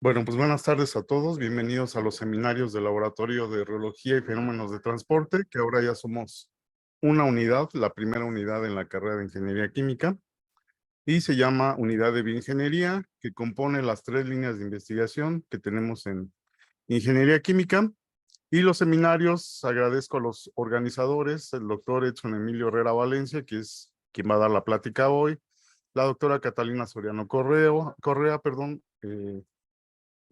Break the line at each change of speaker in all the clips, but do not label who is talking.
Bueno, pues buenas tardes a todos. Bienvenidos a los seminarios del Laboratorio de Rheología y Fenómenos de Transporte, que ahora ya somos una unidad, la primera unidad en la carrera de Ingeniería Química, y se llama Unidad de Bioingeniería, que compone las 3 líneas de investigación que tenemos en Ingeniería Química. Y los seminarios, agradezco a los organizadores, el doctor Edson Emilio Herrera Valencia, que es quien va a dar la plática hoy, la doctora Catalina Soriano Correa,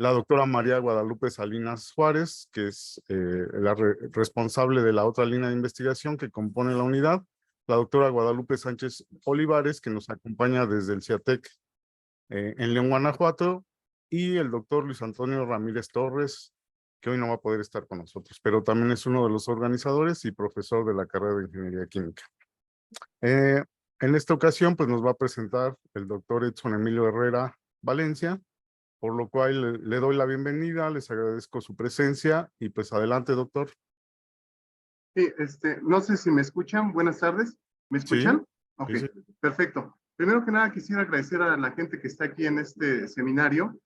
la doctora María Guadalupe Salinas Juárez, que es la responsable de la otra línea de investigación que compone la unidad, la doctora Guadalupe Sánchez Olivares, que nos acompaña desde el CIATEC en León, Guanajuato, y el doctor Luis Antonio Ramírez Torres, que hoy no va a poder estar con nosotros, pero también es uno de los organizadores y profesor de la carrera de Ingeniería Química. Eh, en esta ocasión, pues nos va a presentar el doctor Edson Emilio Herrera Valencia, por lo cual le doy la bienvenida, les agradezco su presencia y pues adelante, doctor.
Sí, no sé si me escuchan. Buenas tardes. ¿Me
Sí,
escuchan? Ok,
sí, sí.
perfecto. Primero que nada, quisiera agradecer a la gente que está aquí en este seminario.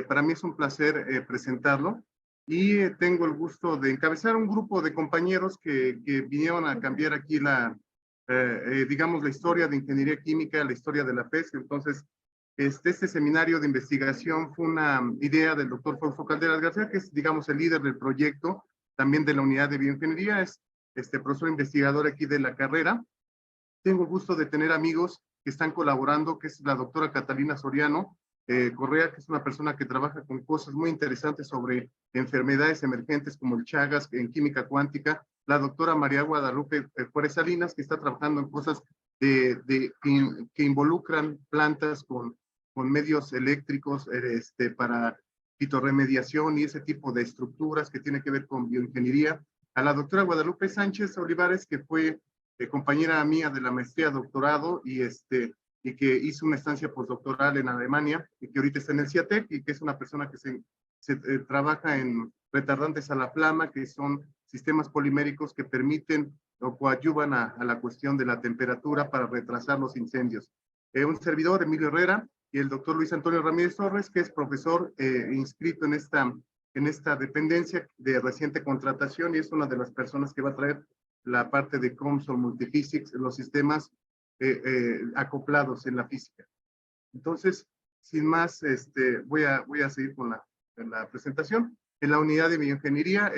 Para mí es un placer presentarlo y tengo el gusto de encabezar un grupo de compañeros que vinieron a cambiar aquí digamos, la historia de ingeniería química, la historia de la FES. Entonces, este seminario de investigación fue una idea del doctor Fausto Calderas García, que es, digamos, el líder del proyecto, también de la unidad de bioingeniería. Es profesor investigador aquí de la carrera. Tengo el gusto de tener amigos que están colaborando, que es la doctora Catalina Soriano Correa, que es una persona que trabaja con cosas muy interesantes sobre enfermedades emergentes como el Chagas en química cuántica, la doctora María Guadalupe Juárez Salinas, que está trabajando en cosas que involucran plantas con medios eléctricos para fitorremediación y ese tipo de estructuras que tiene que ver con bioingeniería, a la doctora Guadalupe Sánchez Olivares, que fue compañera mía de la maestría doctorado y que hizo una estancia postdoctoral en Alemania y que ahorita está en el CIATEC y que es una persona que trabaja en retardantes a la flama, que son sistemas poliméricos que permiten o coadyuvan a la cuestión de la temperatura para retrasar los incendios. Un servidor, Emilio Herrera, y el doctor Luis Antonio Ramírez Torres, que es profesor inscrito en esta dependencia de reciente contratación y es una de las personas que va a traer la parte de COMSOL Multiphysics, los sistemas acoplados en la física. Entonces, sin más, voy a seguir con la presentación. En la unidad de bioingeniería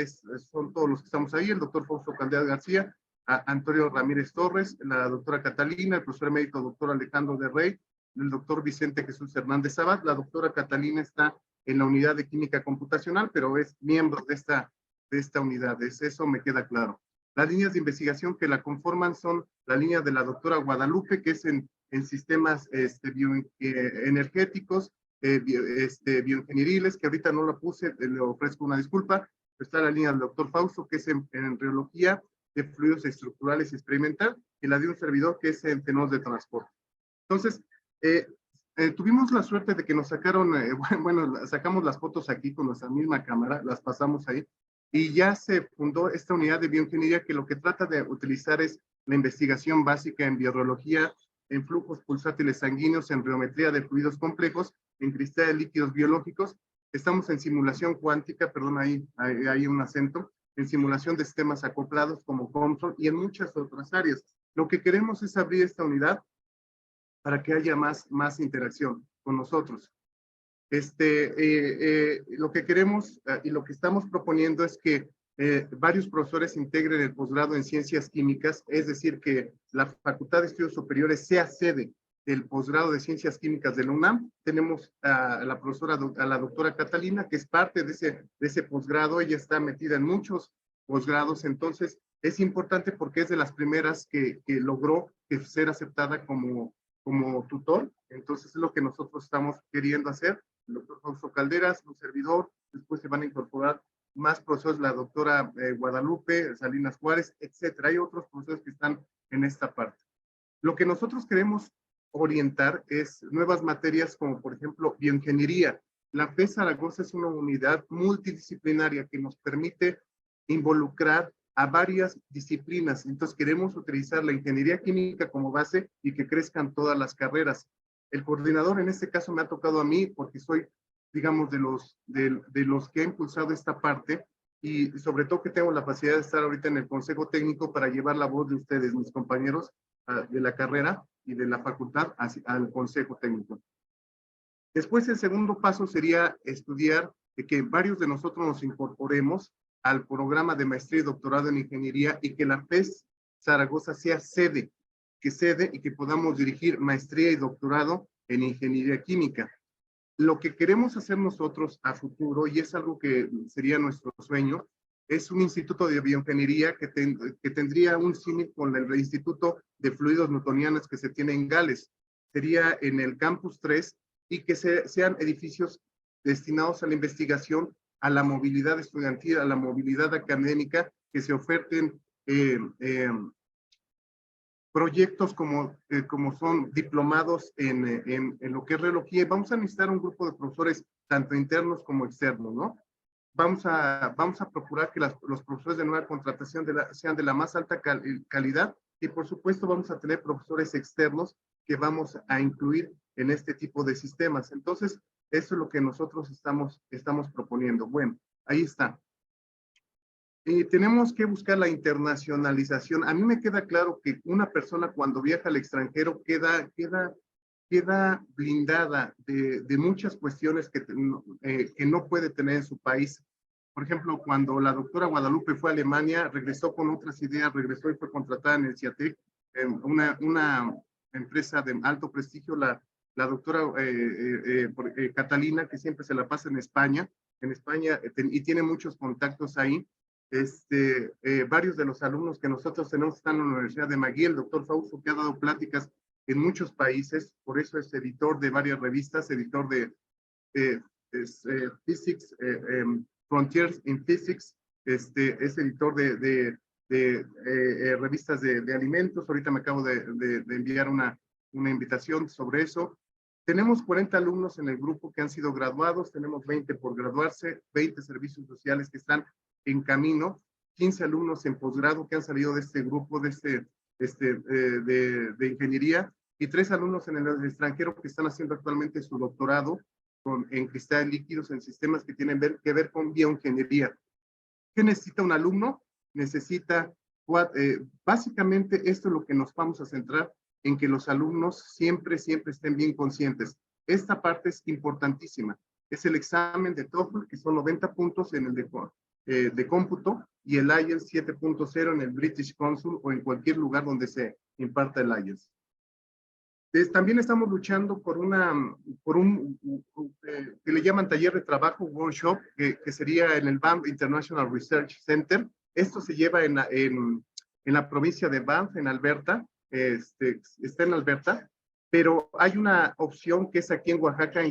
son todos los que estamos ahí, el doctor Fausto Calderas García, Antonio Ramírez Torres, la doctora Catalina, el profesor emérito doctor Alejandro de Rey, el doctor Vicente Jesús Hernández Sabat. La doctora Catalina está en la unidad de química computacional, pero es miembro de esta unidad. Eso me queda claro. Las líneas de investigación que la conforman son la línea de la doctora Guadalupe, que es en sistemas energéticos, bioingenieriles, que ahorita no la puse, le ofrezco una disculpa. Está la línea del doctor Fausto, que es en rheología de fluidos estructurales y experimental, y la de un servidor, que es en temas de transporte. Entonces, tuvimos la suerte de que nos sacaron, bueno, sacamos las fotos aquí con nuestra misma cámara, las pasamos ahí, y ya se fundó esta unidad de bioingeniería que lo que trata de utilizar es la investigación básica en biorreología, en flujos pulsátiles sanguíneos, en rheometría de fluidos complejos, en cristales líquidos biológicos. Estamos en simulación cuántica, perdón, hay un acento, en simulación de sistemas acoplados como COMSOL y en muchas otras áreas. Lo que queremos es abrir esta unidad para que haya más interacción con nosotros. Lo que queremos y lo que estamos proponiendo es que varios profesores integren el posgrado en ciencias químicas, es decir, que la Facultad de Estudios Superiores sea sede del posgrado de ciencias químicas de la UNAM. Tenemos a la profesora, a la doctora Catalina, que es parte de ese posgrado. Ella está metida en muchos posgrados, entonces es importante porque es de las primeras que logró ser aceptada como tutor. Entonces es lo que nosotros estamos queriendo hacer. El doctor Fausto Calderas, un servidor, después se van a incorporar más profesores, la doctora Guadalupe Salinas Juárez, etcétera. Hay otros profesores que están en esta parte. Lo que nosotros queremos orientar es nuevas materias como, por ejemplo, bioingeniería. La FES Zaragoza es una unidad multidisciplinaria que nos permite involucrar a varias disciplinas. Entonces queremos utilizar la ingeniería química como base y que crezcan todas las carreras. El coordinador en este caso me ha tocado a mí porque soy digamos, de los que ha impulsado esta parte, y sobre todo que tengo la facilidad de estar ahorita en el Consejo Técnico para llevar la voz de ustedes, mis compañeros de la carrera y de la facultad, al Consejo Técnico. Después, el segundo paso sería estudiar que varios de nosotros nos incorporemos al programa de maestría y doctorado en ingeniería y que la FES Zaragoza sea sede, y que podamos dirigir maestría y doctorado en ingeniería química. Lo que queremos hacer nosotros a futuro, y es algo que sería nuestro sueño, es un instituto de bioingeniería que tendría un símil con el Instituto de Fluidos Newtonianos que se tiene en Gales. Sería en el Campus 3 y que sean edificios destinados a la investigación, a la movilidad estudiantil, a la movilidad académica, que se oferten proyectos como son diplomados en lo que es relojía. Vamos a necesitar un grupo de profesores, tanto internos como externos, ¿no? Vamos a procurar que los profesores de nueva contratación sean de la más alta calidad, y por supuesto vamos a tener profesores externos que vamos a incluir en este tipo de sistemas. Entonces, eso es lo que nosotros estamos proponiendo. Bueno, ahí está. Tenemos que buscar la internacionalización. A mí me queda claro que una persona cuando viaja al extranjero queda blindada de muchas cuestiones que no puede tener en su país. Por ejemplo, cuando la doctora Guadalupe fue a Alemania, regresó con otras ideas, regresó y fue contratada en el CIATEC, una empresa de alto prestigio, la doctora Catalina, que siempre se la pasa en España, y tiene muchos contactos ahí. Varios de los alumnos que nosotros tenemos están en la Universidad de McGill, el doctor Fausto, que ha dado pláticas en muchos países, por eso es editor de varias revistas, editor de Physics, Frontiers in Physics, es editor de revistas de alimentos. Ahorita me acabo de enviar una invitación sobre eso. Tenemos 40 alumnos en el grupo que han sido graduados, tenemos 20 por graduarse, 20 servicios sociales que están en camino, 15 alumnos en posgrado que han salido de este grupo de ingeniería, y 3 alumnos en el extranjero que están haciendo actualmente su doctorado en cristales líquidos, en sistemas que tienen que ver con bioingeniería. ¿Qué necesita un alumno? Necesita, básicamente esto es lo que nos vamos a centrar, en que los alumnos siempre estén bien conscientes. Esta parte es importantísima. Es el examen de TOEFL, que son 90 puntos en el de cómputo, y el IELTS 7.0 en el British Council o en cualquier lugar donde se imparta el IELTS. También estamos luchando por un que le llaman taller de trabajo, workshop, que sería en el Banff International Research Center. Esto se lleva en la provincia de Banff, en Alberta. Está en Alberta, pero hay una opción que es aquí en Oaxaca,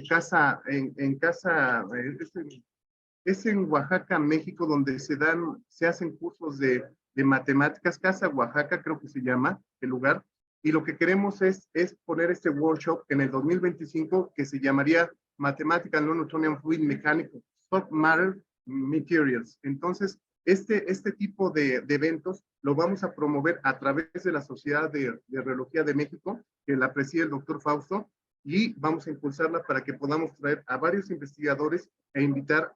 es en Oaxaca, México, donde se hacen cursos de matemáticas. Casa Oaxaca, creo que se llama el lugar. Y lo que queremos es poner este workshop en el 2025, que se llamaría Mathematical Non-Newtonian Fluid Mechanics Soft Matter Materials. Entonces, este tipo de eventos lo vamos a promover a través de la Sociedad de Relojía de México, que la preside el doctor Fausto, y vamos a impulsarla para que podamos traer a varios investigadores e invitar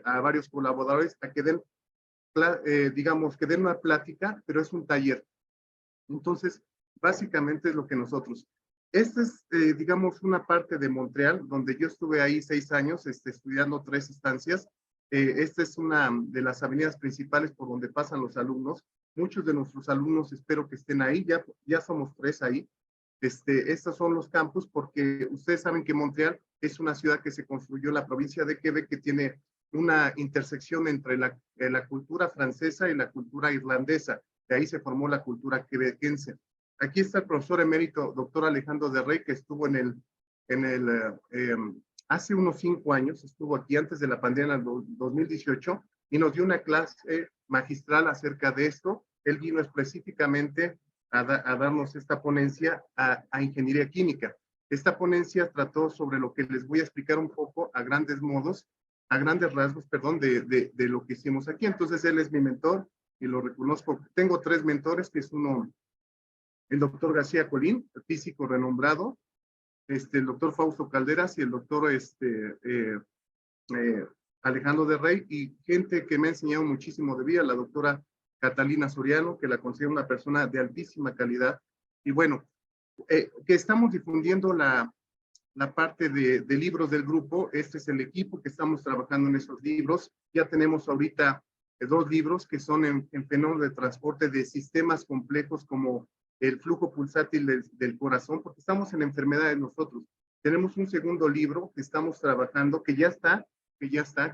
a varios colaboradores a que den, digamos, que den una plática, pero es un taller. Entonces, básicamente es lo que nosotros. Esta es, digamos, una parte de Montreal, donde yo estuve ahí 6 años estudiando 3 estancias. Esta es una de las avenidas principales por donde pasan los alumnos. Muchos de nuestros alumnos espero que estén ahí, ya somos 3 ahí. Estos son los campus, porque ustedes saben que Montreal es una ciudad que se construyó en la provincia de Quebec, que tiene una intersección entre la cultura francesa y la cultura irlandesa. De ahí se formó la cultura quebequense. Aquí está el profesor emérito, doctor Alejandro de Rey, que estuvo hace unos 5 años, estuvo aquí antes de la pandemia, en el 2018, y nos dio una clase magistral acerca de esto. Él vino específicamente a darnos esta ponencia a ingeniería química. Esta ponencia trató sobre lo que les voy a explicar un poco a grandes rasgos, perdón, de lo que hicimos aquí. Entonces, él es mi mentor y lo reconozco. Tengo 3 mentores, que es uno, el doctor García Colín, físico renombrado, el doctor Fausto Calderas y el doctor Alejandro de Rey, y gente que me ha enseñado muchísimo de vida, la doctora Catalina Soriano, que la considero una persona de altísima calidad. Y bueno, que estamos difundiendo la parte de libros del grupo. Este es el equipo que estamos trabajando en esos libros. Ya tenemos ahorita 2 libros que son en fenómeno de transporte de sistemas complejos como el flujo pulsátil del corazón, porque estamos en enfermedades nosotros. Tenemos un segundo libro que estamos trabajando, que ya está,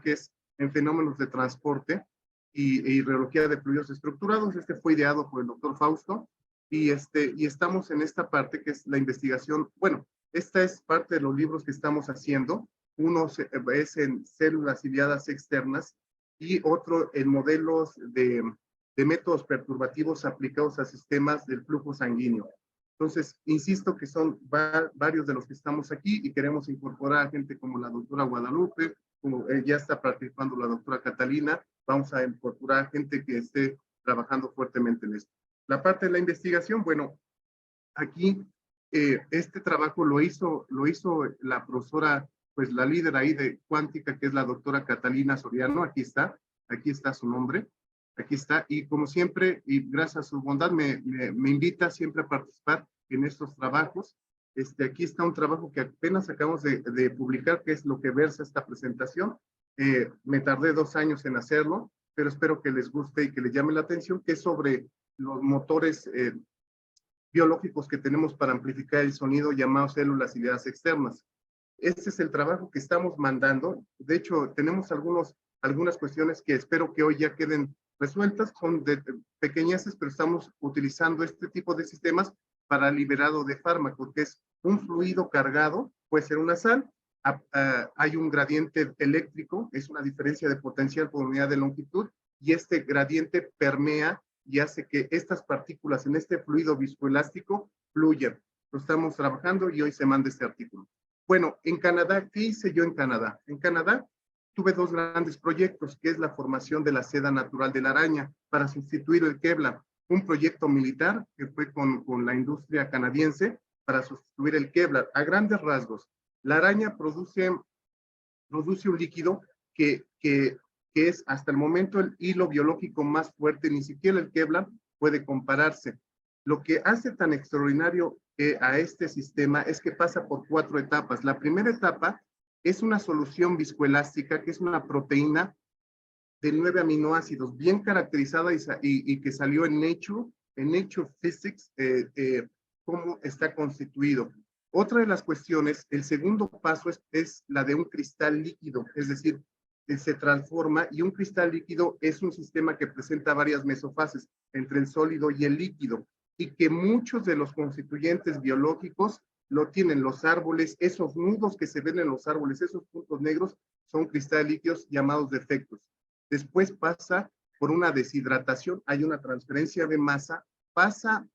que es en fenómenos de transporte y radiología de fluidos estructurados. Este fue ideado por el doctor Fausto, y estamos en esta parte que es la investigación. Bueno, esta es parte de los libros que estamos haciendo. Uno es en células ciliadas externas y otro en modelos de métodos perturbativos aplicados a sistemas del flujo sanguíneo. Entonces, insisto que son varios de los que estamos aquí, y queremos incorporar a gente como la doctora Guadalupe, como ya está participando la doctora Catalina. Vamos a incorporar a gente que esté trabajando fuertemente en esto. La parte de la investigación, bueno, aquí este trabajo lo hizo la profesora, pues la líder ahí de cuántica, que es la doctora Catalina Soriano. Aquí está su nombre, aquí está, y como siempre, y gracias a su bondad, me invita siempre a participar en estos trabajos. Aquí está un trabajo que apenas acabamos de publicar, que es lo que versa esta presentación. Me tardé 2 años en hacerlo, pero espero que les guste y que les llame la atención, que es sobre los motores biológicos que tenemos para amplificar el sonido, llamados células ciliadas externas. Este es el trabajo que estamos mandando. De hecho, tenemos algunas cuestiones que espero que hoy ya queden resueltas. Son pequeñeces, pero estamos utilizando este tipo de sistemas para liberado de fármacos, que es un fluido cargado, puede ser una sal. Hay un gradiente eléctrico, es una diferencia de potencial por unidad de longitud, y este gradiente permea y hace que estas partículas en este fluido viscoelástico fluyan. Lo estamos trabajando y hoy se manda este artículo. Bueno, en Canadá, ¿qué hice yo en Canadá? En Canadá tuve 2 grandes proyectos, que es la formación de la seda natural de la araña para sustituir el Kevlar. Un proyecto militar que fue con la industria canadiense para sustituir el Kevlar. A grandes rasgos, la araña produce un líquido que es hasta el momento el hilo biológico más fuerte. Ni siquiera el Kevlar puede compararse. Lo que hace tan extraordinario a este sistema es que pasa por 4 etapas. La primera etapa es una solución viscoelástica, que es una proteína de 9 aminoácidos bien caracterizada y que salió en Nature Physics, cómo está constituido. Otra de las cuestiones, el segundo paso es la de un cristal líquido, es decir, se transforma, y un cristal líquido es un sistema que presenta varias mesofases entre el sólido y el líquido, y que muchos de los constituyentes biológicos lo tienen. Los árboles, esos nudos que se ven en los árboles, esos puntos negros, son cristales líquidos llamados defectos. Después pasa por una deshidratación, hay una transferencia de masa, pasa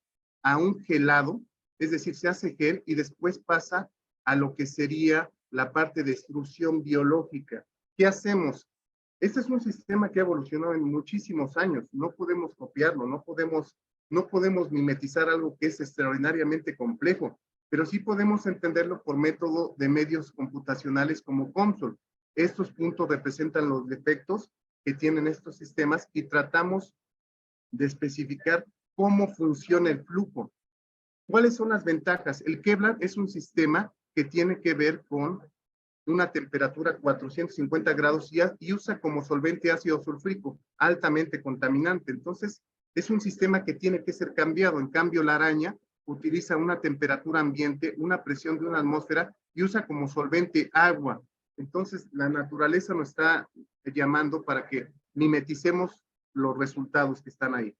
a un gelado, es decir, se hace gel, y después pasa a lo que sería la parte de extrusión biológica. ¿Qué hacemos? Este es un sistema que ha evolucionado en muchísimos años. No podemos copiarlo, no podemos mimetizar algo que es extraordinariamente complejo, pero sí podemos entenderlo por método de medios computacionales como COMSOL. Estos puntos representan los defectos que tienen estos sistemas, y tratamos de especificar cómo funciona el flujo. ¿Cuáles son las ventajas? El Kevlar es un sistema que tiene que ver con una temperatura 450 grados y usa como solvente ácido sulfúrico, altamente contaminante. Entonces, es un sistema que tiene que ser cambiado. En cambio, la araña utiliza una temperatura ambiente, una presión de una atmósfera, y usa como solvente agua. Entonces, la naturaleza nos está llamando para que mimeticemos los resultados que están ahí.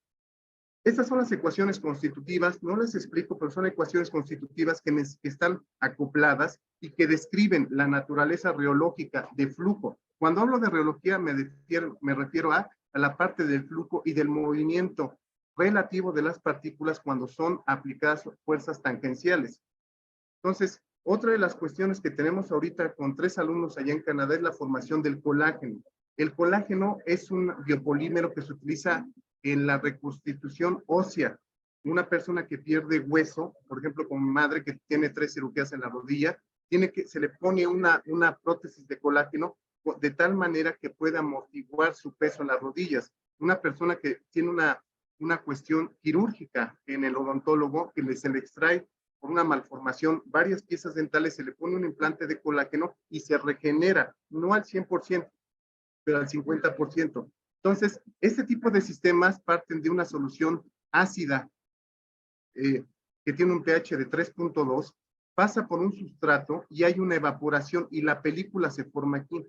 Estas son las ecuaciones constitutivas. No les explico, pero son ecuaciones constitutivas que están acopladas y que describen la naturaleza reológica de flujo. Cuando hablo de reología me refiero a la parte del flujo y del movimiento relativo de las partículas cuando son aplicadas fuerzas tangenciales. Entonces, otra de las cuestiones que tenemos ahorita con 3 alumnos allá en Canadá es la formación del colágeno. El colágeno es un biopolímero que se utiliza en la reconstitución ósea. Una persona que pierde hueso, por ejemplo, como mi madre que tiene 3 cirugías en la rodilla, se le pone una prótesis de colágeno de tal manera que pueda amortiguar su peso en las rodillas. Una persona que tiene una cuestión quirúrgica en el odontólogo, que se le extrae por una malformación varias piezas dentales, se le pone un implante de colágeno y se regenera, no al 100%, pero al 50%. Entonces, este tipo de sistemas parten de una solución ácida que tiene un pH de 3.2, pasa por un sustrato y hay una evaporación y la película se forma aquí.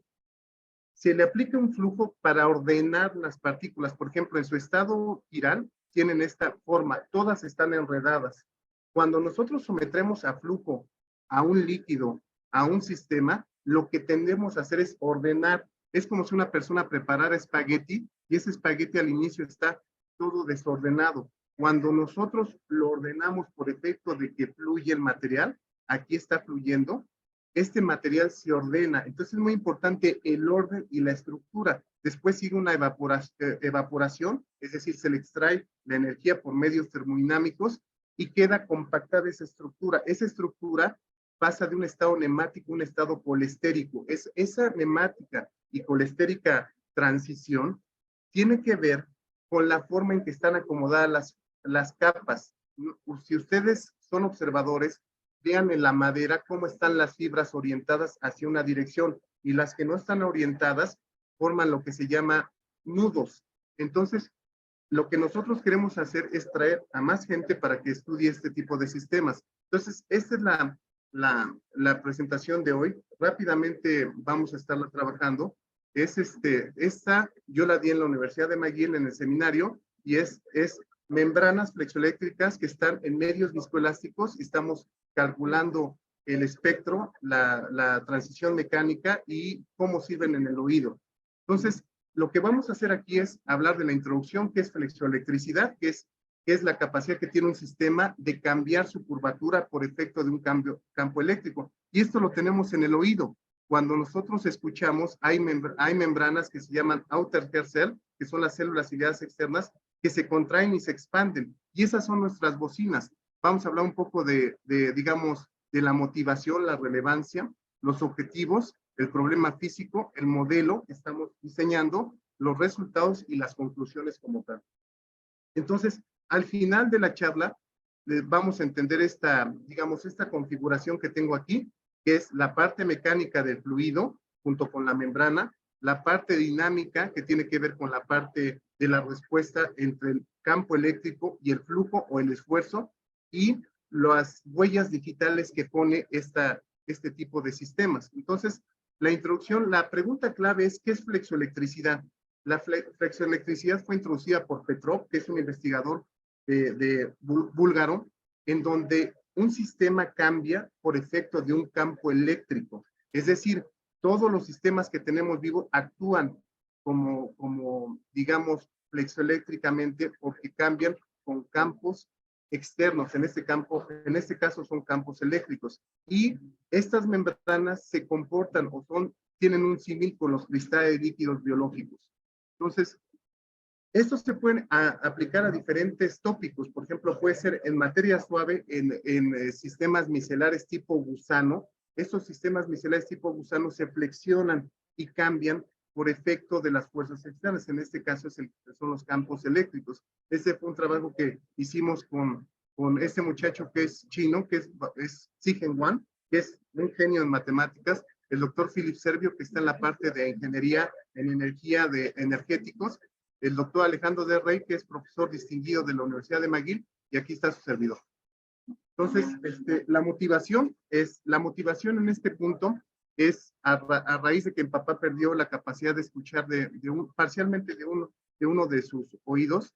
Se le aplica un flujo para ordenar las partículas. Por ejemplo, en su estado chiral tienen esta forma, todas están enredadas. Cuando nosotros sometemos a flujo a un líquido, a un sistema, lo que tendemos a hacer es ordenar. Es como si una persona preparara espagueti y ese espagueti al inicio está todo desordenado. Cuando nosotros lo ordenamos por efecto de que fluye el material, aquí está fluyendo, este material se ordena. Entonces es muy importante el orden y la estructura. Después sigue una evaporación, es decir, se le extrae la energía por medios termodinámicos y queda compactada esa estructura. Esa estructura pasa de un estado neumático a un estado colestérico. Esa neumática y colestérica transición tiene que ver con la forma en que están acomodadas las capas. Si ustedes son observadores, vean en la madera cómo están las fibras orientadas hacia una dirección y las que no están orientadas forman lo que se llama nudos. Entonces, lo que nosotros queremos hacer es traer a más gente para que estudie este tipo de sistemas. Entonces, esta es la presentación de hoy. Rápidamente vamos a estarla trabajando. Esta yo la di en la Universidad de McGill en el seminario y es membranas flexoeléctricas que están en medios viscoelásticos y estamos calculando el espectro, la transición mecánica y cómo sirven en el oído. Entonces, lo que vamos a hacer aquí es hablar de la introducción, que es flexoelectricidad, que es la capacidad que tiene un sistema de cambiar su curvatura por efecto de un campo eléctrico. Y esto lo tenemos en el oído. Cuando nosotros escuchamos, hay membranas que se llaman outer hair cell, que son las células ciliadas externas, que se contraen y se expanden. Y esas son nuestras bocinas. Vamos a hablar un poco digamos, de la motivación, la relevancia, los objetivos, el problema físico, el modelo que estamos diseñando, los resultados y las conclusiones como tal. Entonces, al final de la charla, vamos a entender digamos, esta configuración que tengo aquí, que es la parte mecánica del fluido, junto con la membrana, la parte dinámica, que tiene que ver con la parte de la respuesta entre el campo eléctrico y el flujo o el esfuerzo, y las huellas digitales que pone este tipo de sistemas. Entonces, la introducción, la pregunta clave es, ¿qué es flexoelectricidad? La flexoelectricidad fue introducida por Petrov, que es un investigador búlgaro, en donde un sistema cambia por efecto de un campo eléctrico. Es decir, todos los sistemas que tenemos vivos actúan como digamos, flexoeléctricamente porque cambian con campos externos. En este caso son campos eléctricos. Y estas membranas se comportan tienen un símil con los cristales líquidos biológicos. Entonces, esto se puede aplicar a diferentes tópicos. Por ejemplo, puede ser en materia suave, en sistemas micelares tipo gusano. Estos sistemas micelares tipo gusano se flexionan y cambian por efecto de las fuerzas externas. En este caso son los campos eléctricos. Ese fue un trabajo que hicimos con este muchacho que es chino, que es Zigen Wan, que es un genio en matemáticas. El doctor Philip Servio, que está en la parte de ingeniería en energía de energéticos. El doctor Alejandro de Rey, que es profesor distinguido de la Universidad de McGill, y aquí está su servidor. Entonces, la motivación en este punto es a raíz de que mi papá perdió la capacidad de escuchar parcialmente de uno de sus oídos,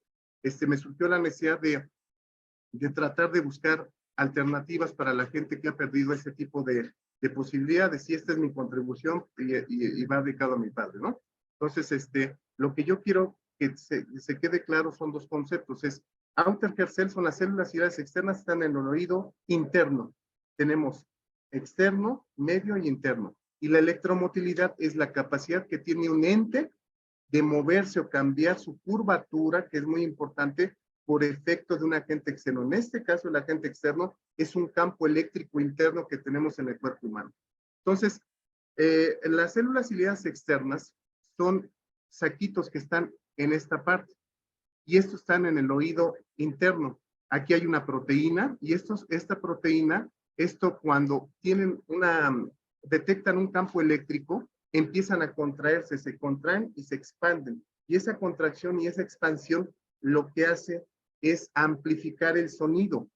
me surgió la necesidad de tratar de buscar alternativas para la gente que ha perdido ese tipo de posibilidades, y esta es mi contribución y va dedicado a mi padre, ¿no? Entonces, lo que yo quiero que se quede claro son dos conceptos, outer hair cell son las células ciliares externas, están en el oído interno. Tenemos externo, medio y interno. Y la electromotilidad es la capacidad que tiene un ente de moverse o cambiar su curvatura, que es muy importante, por efecto de un agente externo. En este caso, el agente externo es un campo eléctrico interno que tenemos en el cuerpo humano. Entonces, las células ciliadas externas son saquitos que están en esta parte y estos están en el oído interno. Aquí hay una proteína y esta proteína, cuando detectan un campo eléctrico, empiezan a contraerse, se contraen y se expanden. Y esa contracción y esa expansión lo que hace es amplificar el sonido.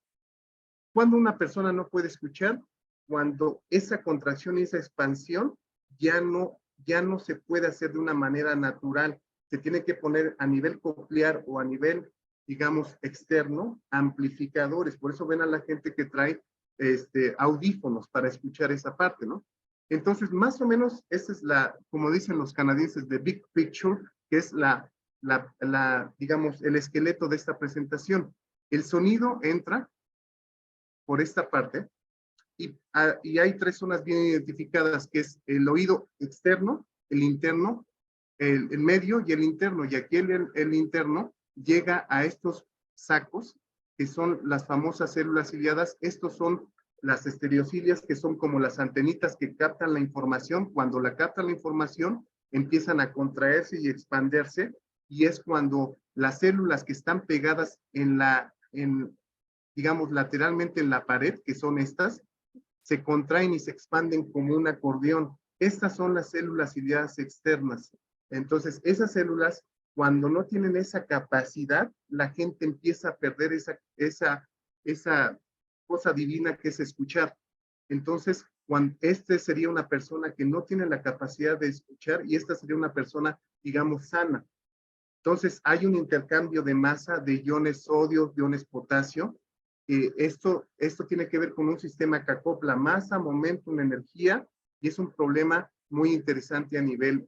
Cuando una persona no puede escuchar, cuando esa contracción y esa expansión ya no se puede hacer de una manera natural, se tiene que poner a nivel coclear o a nivel, digamos, externo, amplificadores. Por eso ven a la gente que trae audífonos para escuchar esa parte, ¿no? Entonces, más o menos, esa es como dicen los canadienses, the big picture, que es digamos, el esqueleto de esta presentación. El sonido entra por esta parte y hay tres zonas bien identificadas, que es el oído externo, el interno, el medio y el interno. Y aquí el interno llega a estos sacos, que son las famosas células ciliadas. Estos son las estereocilias, que son como las antenitas que captan la información. Cuando la captan la información, empiezan a contraerse y expandirse, y es cuando las células que están pegadas digamos, lateralmente en la pared, que son estas, se contraen y se expanden como un acordeón. Estas son las células ciliadas externas. Entonces, esas células, cuando no tienen esa capacidad, la gente empieza a perder esa cosa divina que es escuchar. Entonces, sería una persona que no tiene la capacidad de escuchar y esta sería una persona, digamos, sana. Entonces, hay un intercambio de masa de iones sodio, iones potasio. Esto tiene que ver con un sistema que acopla masa, momentum, energía, y es un problema muy interesante a nivel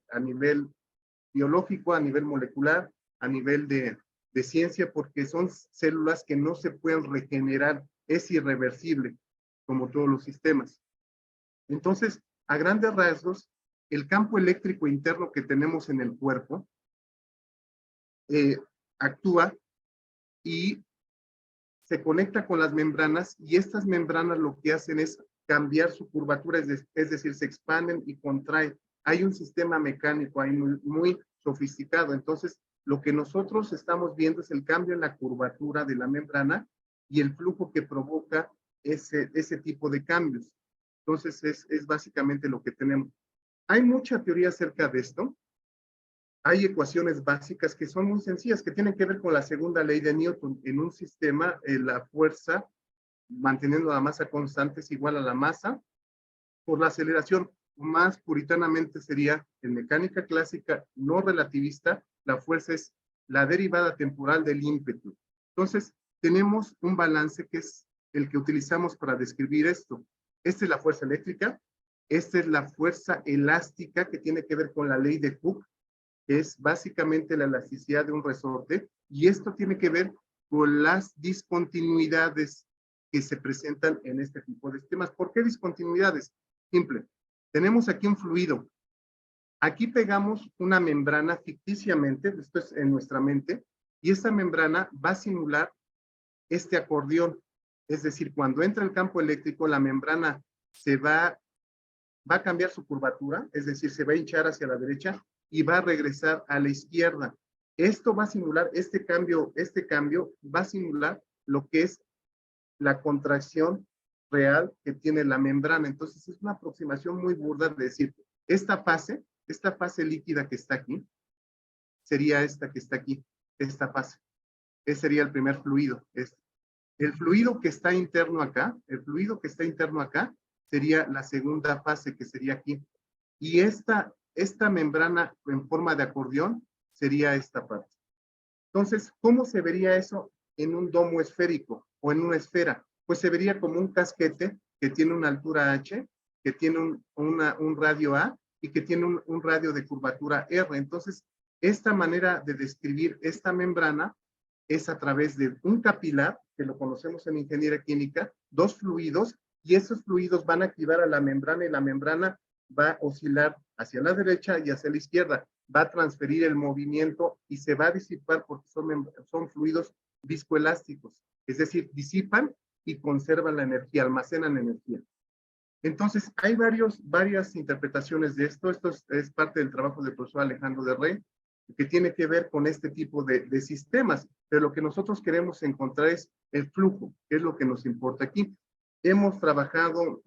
biológico, a nivel molecular, a nivel de ciencia, porque son células que no se pueden regenerar, es irreversible, como todos los sistemas. Entonces, a grandes rasgos, el campo eléctrico interno que tenemos en el cuerpo actúa y se conecta con las membranas, y estas membranas lo que hacen es cambiar su curvatura, es decir, se expanden y contraen. Hay un sistema mecánico ahí muy sofisticado. Entonces, lo que nosotros estamos viendo es el cambio en la curvatura de la membrana y el flujo que provoca ese tipo de cambios. Entonces, es básicamente lo que tenemos. Hay mucha teoría acerca de esto. Hay ecuaciones básicas que son muy sencillas, que tienen que ver con la segunda ley de Newton. En un sistema, la fuerza, manteniendo la masa constante, es igual a la masa por la aceleración. Más puritanamente sería, en mecánica clásica no relativista, la fuerza es la derivada temporal del ímpetu. Entonces, tenemos un balance que es el que utilizamos para describir esto. Esta es la fuerza eléctrica, esta es la fuerza elástica, que tiene que ver con la ley de Hooke, que es básicamente la elasticidad de un resorte, y esto tiene que ver con las discontinuidades que se presentan en este tipo de sistemas. ¿Por qué discontinuidades? Simple. Tenemos aquí un fluido. Aquí pegamos una membrana ficticiamente, esto es en nuestra mente, y esta membrana va a simular este acordeón. Es decir, cuando entra el campo eléctrico, la membrana va a cambiar su curvatura, es decir, se va a hinchar hacia la derecha y va a regresar a la izquierda. Esto va a simular, este cambio va a simular lo que es la contracción real que tiene la membrana. Entonces, es una aproximación muy burda de decir, esta fase líquida que está aquí, sería esta que está aquí, esta fase. Ese sería el primer fluido. El fluido que está interno acá, sería la segunda fase, que sería aquí. Y esta membrana en forma de acordeón sería esta parte. Entonces, ¿cómo se vería eso en un domo esférico o en una esfera? Pues se vería como un casquete que tiene una altura h, que tiene un radio a y que tiene un radio de curvatura r. Entonces, esta manera de describir esta membrana es a través de un capilar, que lo conocemos en ingeniería química, dos fluidos, y esos fluidos van a activar a la membrana, y la membrana va a oscilar hacia la derecha y hacia la izquierda, va a transferir el movimiento y se va a disipar porque son fluidos viscoelásticos, es decir, disipan y conservan la energía, almacenan energía. Entonces, hay varias interpretaciones de esto. Esto es parte del trabajo del profesor Alejandro de Rey, que tiene que ver con este tipo de sistemas. Pero lo que nosotros queremos encontrar es el flujo, que es lo que nos importa aquí. Hemos trabajado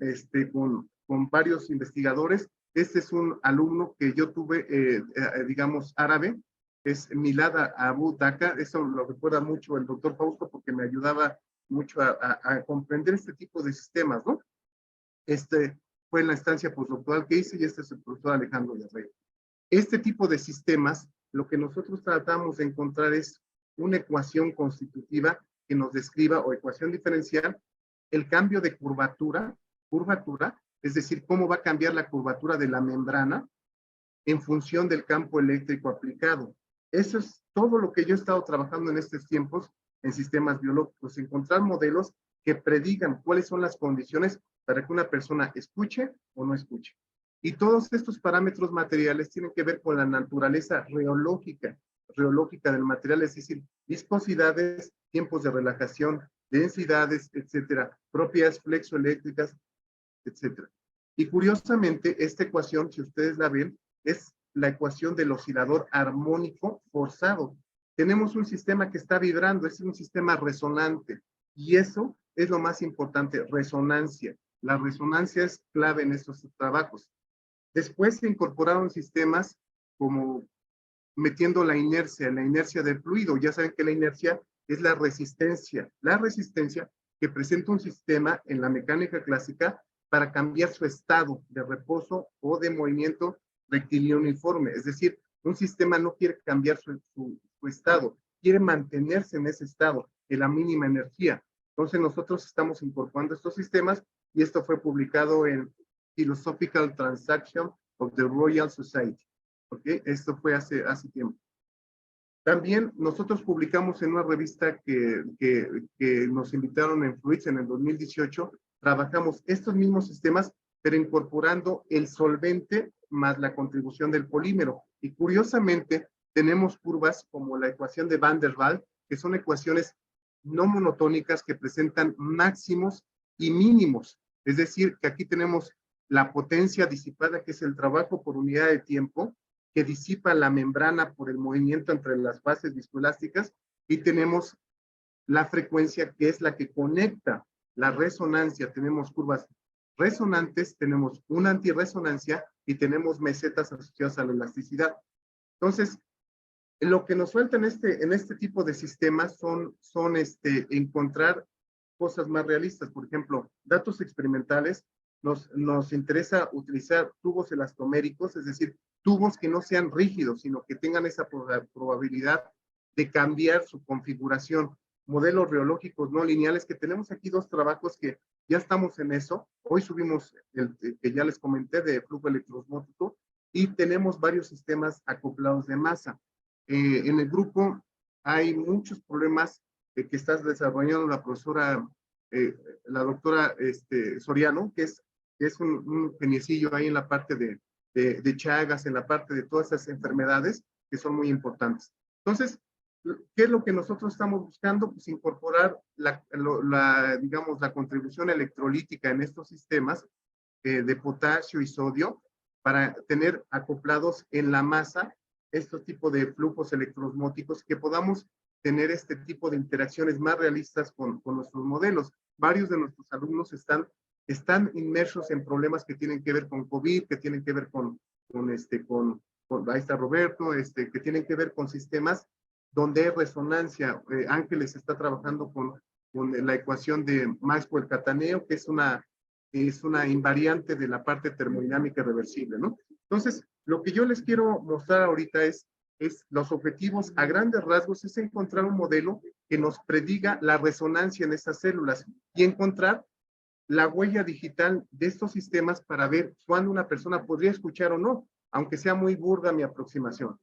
con varios investigadores. Este es un alumno que yo tuve, digamos, árabe, es Milad Abu Daka. Eso lo recuerda mucho el doctor Fausto porque me ayudaba mucho a comprender este tipo de sistemas, ¿no? Este fue en la estancia postdoctoral que hice y este es el profesor Alejandro de Rey. Este tipo de sistemas, lo que nosotros tratamos de encontrar es una ecuación constitutiva que nos describa, o ecuación diferencial, el cambio de curvatura, es decir, cómo va a cambiar la curvatura de la membrana en función del campo eléctrico aplicado. Eso es todo lo que yo he estado trabajando en estos tiempos en sistemas biológicos, encontrar modelos que predigan cuáles son las condiciones para que una persona escuche o no escuche. Y todos estos parámetros materiales tienen que ver con la naturaleza reológica del material, es decir, viscosidades, tiempos de relajación, densidades, etcétera, propiedades flexoeléctricas, etcétera. Y curiosamente, esta ecuación, si ustedes la ven, es la ecuación del oscilador armónico forzado. Tenemos un sistema que está vibrando, es un sistema resonante, y eso es lo más importante, resonancia. La resonancia es clave en estos trabajos. Después se incorporaron sistemas como metiendo la inercia del fluido. Ya saben que la inercia es la resistencia que presenta un sistema en la mecánica clásica para cambiar su estado de reposo o de movimiento rectilíneo uniforme. Es decir, un sistema no quiere cambiar su estado, quiere mantenerse en ese estado, en la mínima energía. Entonces nosotros estamos incorporando estos sistemas y esto fue publicado en Philosophical Transaction of the Royal Society. ¿Okay? Esto fue hace tiempo. También nosotros publicamos en una revista que nos invitaron en Fluids en el 2018, trabajamos estos mismos sistemas, pero incorporando el solvente más la contribución del polímero. Y curiosamente, tenemos curvas como la ecuación de Van der Waals, que son ecuaciones no monotónicas que presentan máximos y mínimos. Es decir, que aquí tenemos la potencia disipada, que es el trabajo por unidad de tiempo, que disipa la membrana por el movimiento entre las fases viscoelásticas, y tenemos la frecuencia, que es la que conecta la resonancia. Tenemos curvas resonantes, tenemos una antirresonancia y tenemos mesetas asociadas a la elasticidad. Entonces, lo que nos falta en este tipo de sistemas son encontrar cosas más realistas. Por ejemplo, datos experimentales. Nos interesa utilizar tubos elastoméricos, es decir, tubos que no sean rígidos, sino que tengan esa probabilidad de cambiar su configuración. Modelos reológicos no lineales, que tenemos aquí dos trabajos que ya estamos en eso. Hoy subimos el que ya les comenté de flujo electroosmótico, y tenemos varios sistemas acoplados de masa. En el grupo hay muchos problemas que está desarrollando la profesora, la doctora Soriano, que es un geniecillo ahí en la parte de Chagas, en la parte de todas esas enfermedades que son muy importantes. Entonces, ¿qué es lo que nosotros estamos buscando? Pues incorporar digamos, la contribución electrolítica en estos sistemas de potasio y sodio, para tener acoplados en la masa estos tipos de flujos electroosmóticos, que podamos tener este tipo de interacciones más realistas con nuestros modelos. Varios de nuestros alumnos están inmersos en problemas que tienen que ver con COVID, que tienen que ver con ahí está Roberto, que tienen que ver con sistemas donde hay resonancia. Ángeles está trabajando con la ecuación de Maxwell-Cataneo, que es una invariante de la parte termodinámica reversible, ¿no? Entonces, lo que yo les quiero mostrar ahorita es los objetivos a grandes rasgos, es encontrar un modelo que nos prediga la resonancia en estas células y encontrar la huella digital de estos sistemas para ver cuándo una persona podría escuchar o no, aunque sea muy burda mi aproximación.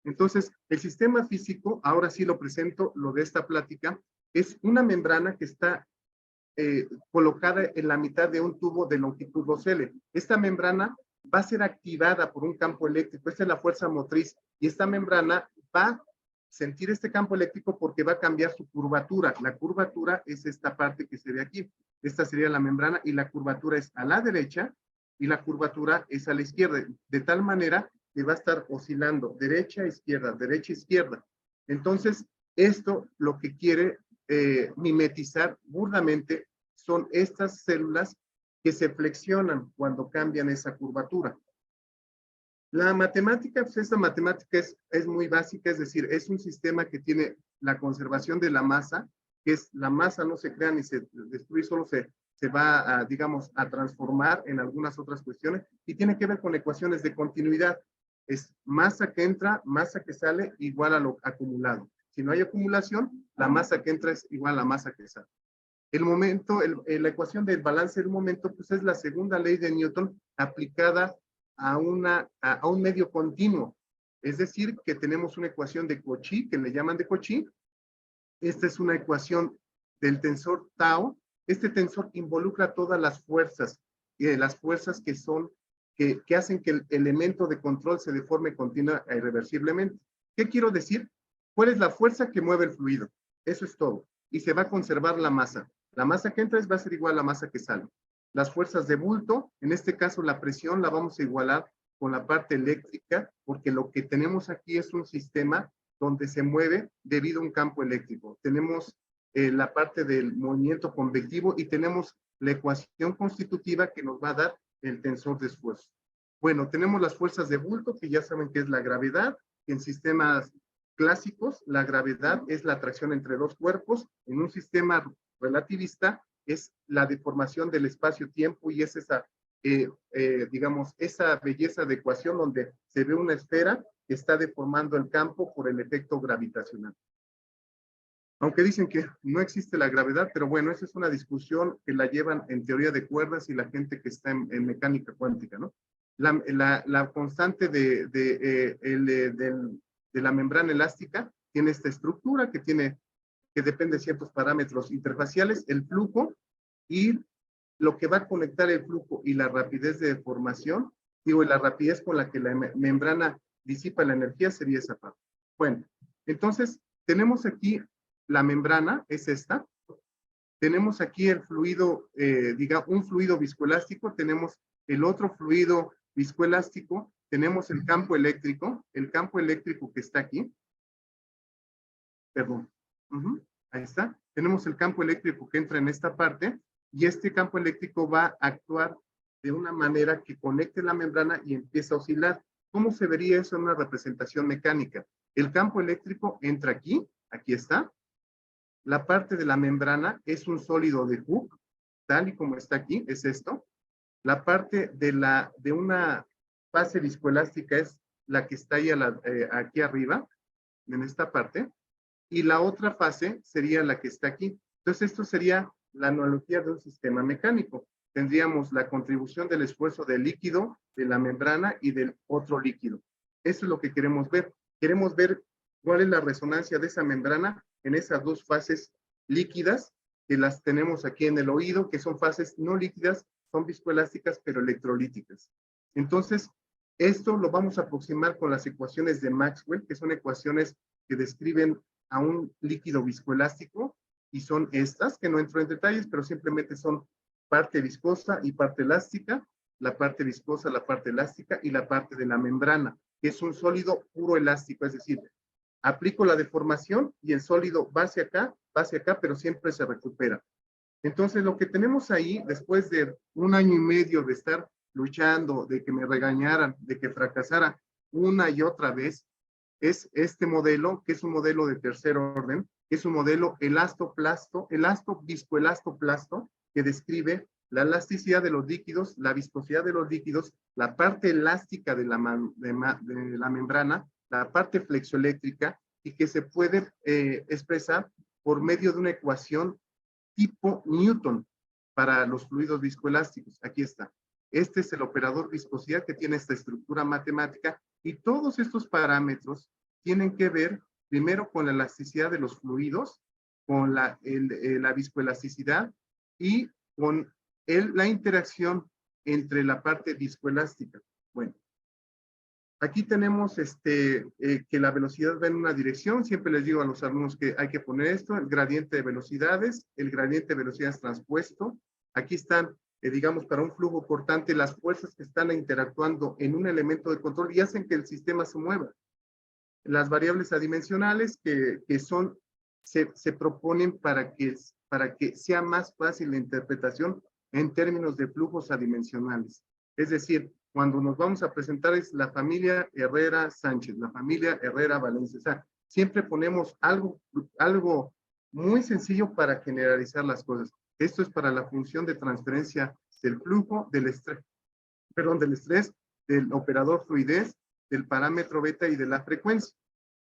Entonces, el sistema físico, ahora sí lo presento, lo de esta plática, es una membrana que está colocada en la mitad de un tubo de longitud 2L. Esta membrana va a ser activada por un campo eléctrico. Esta es la fuerza motriz, y esta membrana va sentir este campo eléctrico porque va a cambiar su curvatura. La curvatura es esta parte que se ve aquí. Esta sería la membrana y la curvatura es a la derecha y la curvatura es a la izquierda, de tal manera que va a estar oscilando derecha, izquierda, izquierda. Entonces, esto lo que quiere mimetizar burdamente son estas células que se flexionan cuando cambian esa curvatura. La matemática, pues esta matemática es muy básica, es decir, es un sistema que tiene la conservación de la masa, que es la masa no se crea ni se destruye, solo se va a, digamos, a transformar en algunas otras cuestiones y tiene que ver con ecuaciones de continuidad. Es masa que entra, masa que sale, igual a lo acumulado. Si no hay acumulación, la masa que entra es igual a la masa que sale. El momento, la ecuación del balance del momento, pues es la segunda ley de Newton aplicada a un medio continuo. Es decir, que tenemos una ecuación de Cauchy, que le llaman de Cauchy. Esta es una ecuación del tensor tau. Este tensor involucra todas las fuerzas que hacen que el elemento de control se deforme continua e irreversiblemente. ¿Qué quiero decir? ¿Cuál es la fuerza que mueve el fluido? Eso es todo. Y se va a conservar la masa. La masa que entra va a ser igual a la masa que sale. Las fuerzas de bulto, en este caso la presión la vamos a igualar con la parte eléctrica, porque lo que tenemos aquí es un sistema donde se mueve debido a un campo eléctrico. Tenemos la parte del movimiento convectivo y tenemos la ecuación constitutiva que nos va a dar el tensor de esfuerzo. Bueno, tenemos las fuerzas de bulto, que ya saben que es la gravedad. En sistemas clásicos, la gravedad es la atracción entre dos cuerpos. En un sistema relativista es la deformación del espacio-tiempo y es esa, digamos, esa belleza de ecuación donde se ve una esfera que está deformando el campo por el efecto gravitacional. Aunque dicen que no existe la gravedad, pero bueno, esa es una discusión que la llevan en teoría de cuerdas y la gente que está en mecánica cuántica, ¿no? La constante de la membrana elástica tiene esta estructura que depende de ciertos parámetros interfaciales, el flujo y lo que va a conectar el flujo y la rapidez de deformación, digo, y la rapidez con la que la membrana disipa la energía sería esa parte. Bueno, entonces tenemos aquí la membrana, es esta. Tenemos aquí el fluido, un fluido viscoelástico, tenemos el otro fluido viscoelástico, tenemos el campo eléctrico que está aquí. Perdón. Ahí está. Tenemos el campo eléctrico que entra en esta parte y este campo eléctrico va a actuar de una manera que conecte la membrana y empieza a oscilar. ¿Cómo se vería eso en una representación mecánica? El campo eléctrico entra aquí, aquí está. La parte de la membrana es un sólido de Hooke, tal y como está aquí, es esto. La parte de una fase viscoelástica es la que está ahí aquí arriba, en esta parte. Y la otra fase sería la que está aquí. Entonces, esto sería la analogía de un sistema mecánico. Tendríamos la contribución del esfuerzo del líquido, de la membrana y del otro líquido. Eso es lo que queremos ver. Queremos ver cuál es la resonancia de esa membrana en esas dos fases líquidas que las tenemos aquí en el oído, que son fases no líquidas, son viscoelásticas, pero electrolíticas. Entonces, esto lo vamos a aproximar con las ecuaciones de Maxwell, que son ecuaciones que describen a un líquido viscoelástico y son estas, que no entro en detalles, pero simplemente son parte viscosa y parte elástica, la parte viscosa, la parte elástica y la parte de la membrana, que es un sólido puro elástico, es decir, aplico la deformación y el sólido va hacia acá, pero siempre se recupera. Entonces, lo que tenemos ahí, después de 1 año y medio de estar luchando, de que me regañaran, de que fracasara una y otra vez, es este modelo, que es un modelo de tercer orden, que es un modelo viscoelastoplasto, que describe la elasticidad de los líquidos, la viscosidad de los líquidos, la parte elástica de la membrana, la parte flexoeléctrica, y que se puede expresar por medio de una ecuación tipo Newton para los fluidos viscoelásticos. Aquí está. Este es el operador viscosidad que tiene esta estructura matemática y todos estos parámetros tienen que ver primero con la elasticidad de los fluidos, con la viscoelasticidad y con la interacción entre la parte viscoelástica. Bueno, Aquí tenemos que la velocidad va en una dirección. Siempre les digo a los alumnos que hay que poner esto, el gradiente de velocidades, el gradiente de velocidades transpuesto. Aquí están, digamos, para un flujo cortante, las fuerzas que están interactuando en un elemento de control y hacen que el sistema se mueva. Las variables adimensionales se proponen para que sea más fácil la interpretación en términos de flujos adimensionales. Es decir, cuando nos vamos a presentar es la familia Herrera Sánchez, la familia Herrera Valencia. O sea, siempre ponemos algo muy sencillo para generalizar las cosas. Esto es para la función de transferencia del flujo, del estrés, del operador fluidez, del parámetro beta y de la frecuencia.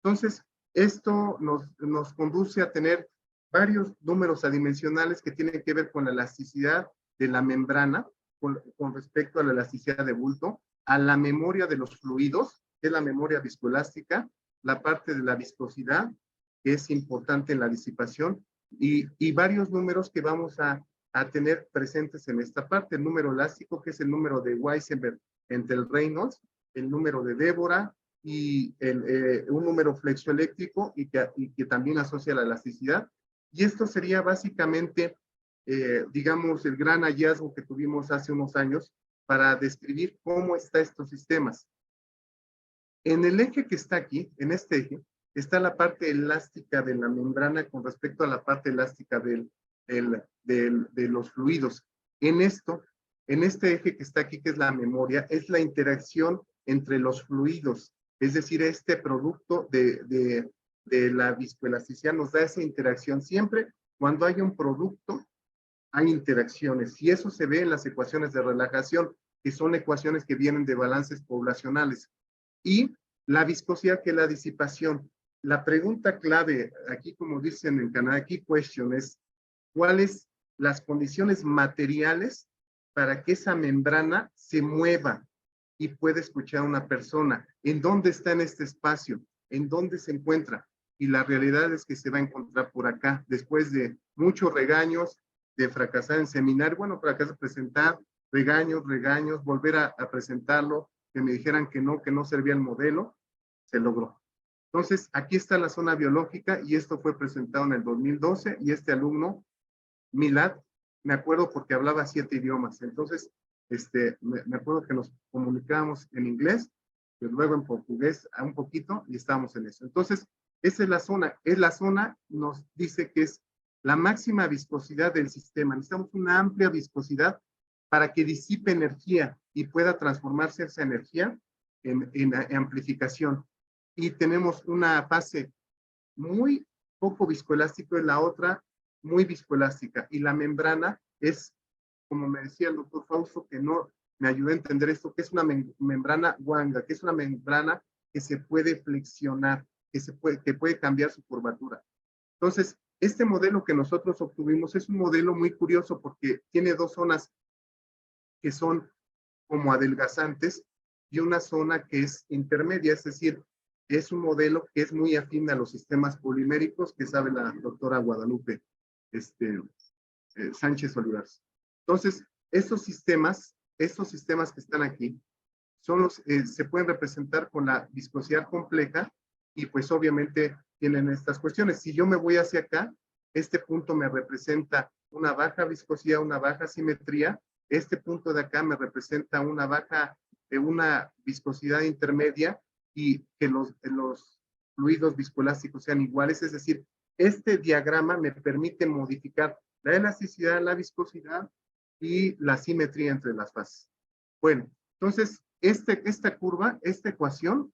Entonces, esto nos conduce a tener varios números adimensionales que tienen que ver con la elasticidad de la membrana, con respecto a la elasticidad de bulto, a la memoria de los fluidos, que es la memoria viscoelástica, la parte de la viscosidad, que es importante en la disipación, y varios números que vamos a tener presentes en esta parte. El número elástico, que es el número de Weissenberg entre el Reynolds, el número de Débora, y un número flexoeléctrico y que también asocia la elasticidad. Y esto sería básicamente, digamos, el gran hallazgo que tuvimos hace unos años para describir cómo están estos sistemas. En el eje que está aquí, en este eje, está la parte elástica de la membrana con respecto a la parte elástica de los fluidos. En este eje que está aquí, que es la memoria, es la interacción entre los fluidos. Es decir, este producto de la viscoelasticidad nos da esa interacción. Siempre cuando hay un producto, hay interacciones. Y eso se ve en las ecuaciones de relajación, que son ecuaciones que vienen de balances poblacionales. Y la viscosidad, que es la disipación. La pregunta clave, aquí como dicen en Canadá, key question, es ¿cuáles las condiciones materiales para que esa membrana se mueva y pueda escuchar a una persona? ¿En dónde está en este espacio? ¿En dónde se encuentra? Y la realidad es que se va a encontrar por acá, después de muchos regaños, de fracasar en seminario, bueno, fracasar, presentar, regaños, volver a presentarlo, que me dijeran que no servía el modelo, se logró. Entonces, aquí está la zona biológica y esto fue presentado en el 2012 y este alumno, Milad, me acuerdo porque hablaba 7 idiomas. Entonces, me acuerdo que nos comunicábamos en inglés, pero luego en portugués un poquito y estábamos en eso. Entonces, esa es la zona. La zona nos dice que es la máxima viscosidad del sistema. Necesitamos una amplia viscosidad para que disipe energía y pueda transformarse esa energía en amplificación. Y tenemos una fase muy poco viscoelástico y la otra muy viscoelástica. Y la membrana es, como me decía el doctor Fausto, que no me ayudó a entender esto, que es una membrana Wanga, que es una membrana que se puede flexionar, que puede cambiar su curvatura. Entonces, este modelo que nosotros obtuvimos es un modelo muy curioso porque tiene dos zonas que son como adelgazantes y una zona que es intermedia, es decir, es un modelo que es muy afín a los sistemas poliméricos que sabe la doctora Guadalupe Sánchez Olivares. Entonces, estos sistemas que están aquí se pueden representar con la viscosidad compleja y pues obviamente tienen estas cuestiones. Si yo me voy hacia acá, este punto me representa una baja viscosidad, una baja simetría. Este punto de acá me representa una viscosidad intermedia y que los fluidos viscoelásticos sean iguales. Es decir, este diagrama me permite modificar la elasticidad, la viscosidad y la simetría entre las fases. Bueno, entonces, esta curva, esta ecuación,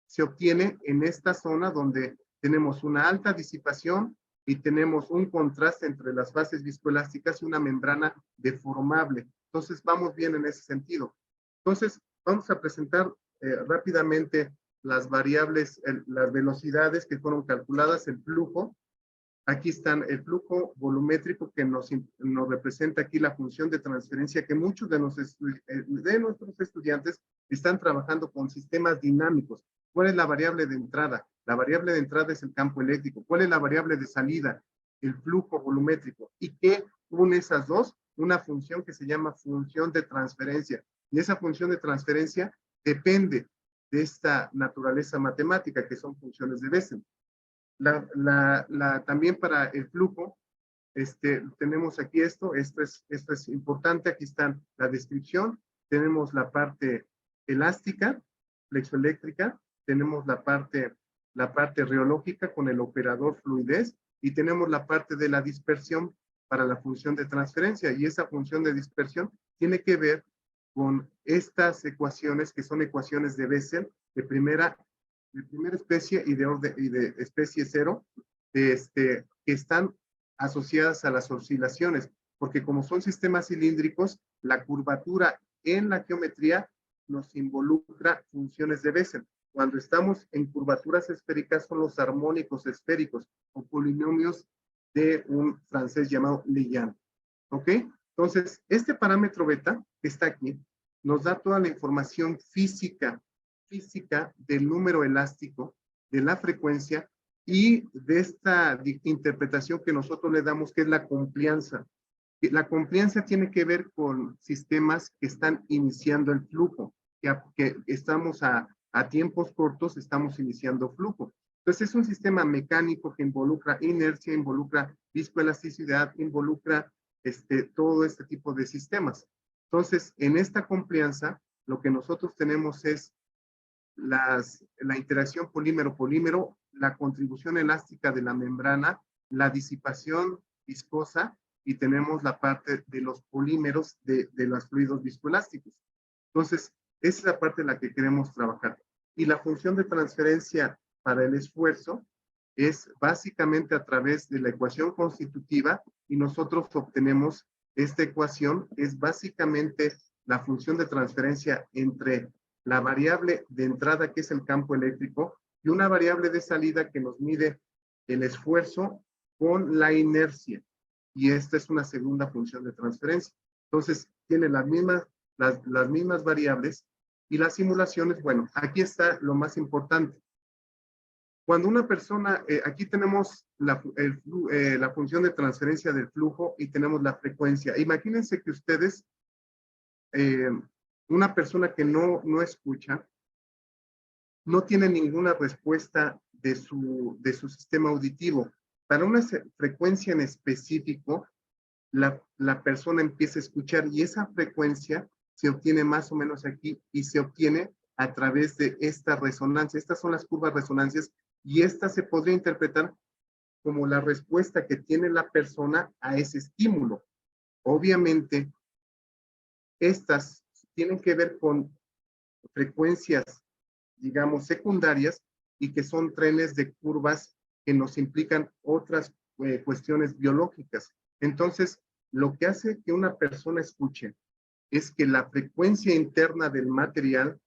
se obtiene en esta zona donde tenemos una alta disipación y tenemos un contraste entre las fases viscoelásticas y una membrana deformable. Entonces, vamos bien en ese sentido. Entonces, vamos a presentar rápidamente las variables, las velocidades que fueron calculadas, el flujo. Aquí están el flujo volumétrico que nos representa aquí la función de transferencia que muchos de nuestros estudiantes están trabajando con sistemas dinámicos. ¿Cuál es la variable de entrada? La variable de entrada es el campo eléctrico. ¿Cuál es la variable de salida? El flujo volumétrico. ¿Y qué une esas dos? Una función que se llama función de transferencia. Y esa función de transferencia depende de esta naturaleza matemática que son funciones de Bessel. También para el flujo, tenemos aquí esto es importante, aquí está la descripción, tenemos la parte elástica, flexoeléctrica, tenemos la parte reológica con el operador fluidez y tenemos la parte de la dispersión para la función de transferencia, y esa función de dispersión tiene que ver con estas ecuaciones que son ecuaciones de Bessel de primera especie y de especie cero, que están asociadas a las oscilaciones, porque como son sistemas cilíndricos, la curvatura en la geometría nos involucra funciones de Bessel. Cuando estamos en curvaturas esféricas son los armónicos esféricos o polinomios de un francés llamado Lejeune. ¿Ok? Entonces, este parámetro beta que está aquí nos da toda la información física del número elástico, de la frecuencia y de esta interpretación que nosotros le damos, que es la complianza. La complianza tiene que ver con sistemas que están iniciando el flujo, que estamos a tiempos cortos, estamos iniciando flujo. Entonces es un sistema mecánico que involucra inercia, involucra viscoelasticidad, involucra todo este tipo de sistemas. Entonces, en esta complianza, lo que nosotros tenemos es la interacción polímero-polímero, la contribución elástica de la membrana, la disipación viscosa, y tenemos la parte de los polímeros de los fluidos viscoelásticos. Entonces, esa es la parte en la que queremos trabajar. Y la función de transferencia para el esfuerzo es básicamente a través de la ecuación constitutiva, y nosotros obtenemos esta ecuación, es básicamente la función de transferencia entre la variable de entrada, que es el campo eléctrico, y una variable de salida que nos mide el esfuerzo con la inercia. Y esta es una segunda función de transferencia. Entonces, tiene las mismas variables, y las simulaciones, bueno, aquí está lo más importante. Cuando una persona, aquí tenemos la función de transferencia del flujo y tenemos la frecuencia. Imagínense que ustedes, una persona que no escucha, no tiene ninguna respuesta de su sistema auditivo. Para una frecuencia en específico, la persona empieza a escuchar, y esa frecuencia se obtiene más o menos aquí, y se obtiene a través de esta resonancia. Estas son las curvas resonancias, y esta se podría interpretar como la respuesta que tiene la persona a ese estímulo. Obviamente, estas tienen que ver con frecuencias, digamos, secundarias, y que son trenes de curvas que nos implican otras cuestiones biológicas. Entonces, lo que hace que una persona escuche es que la frecuencia interna del material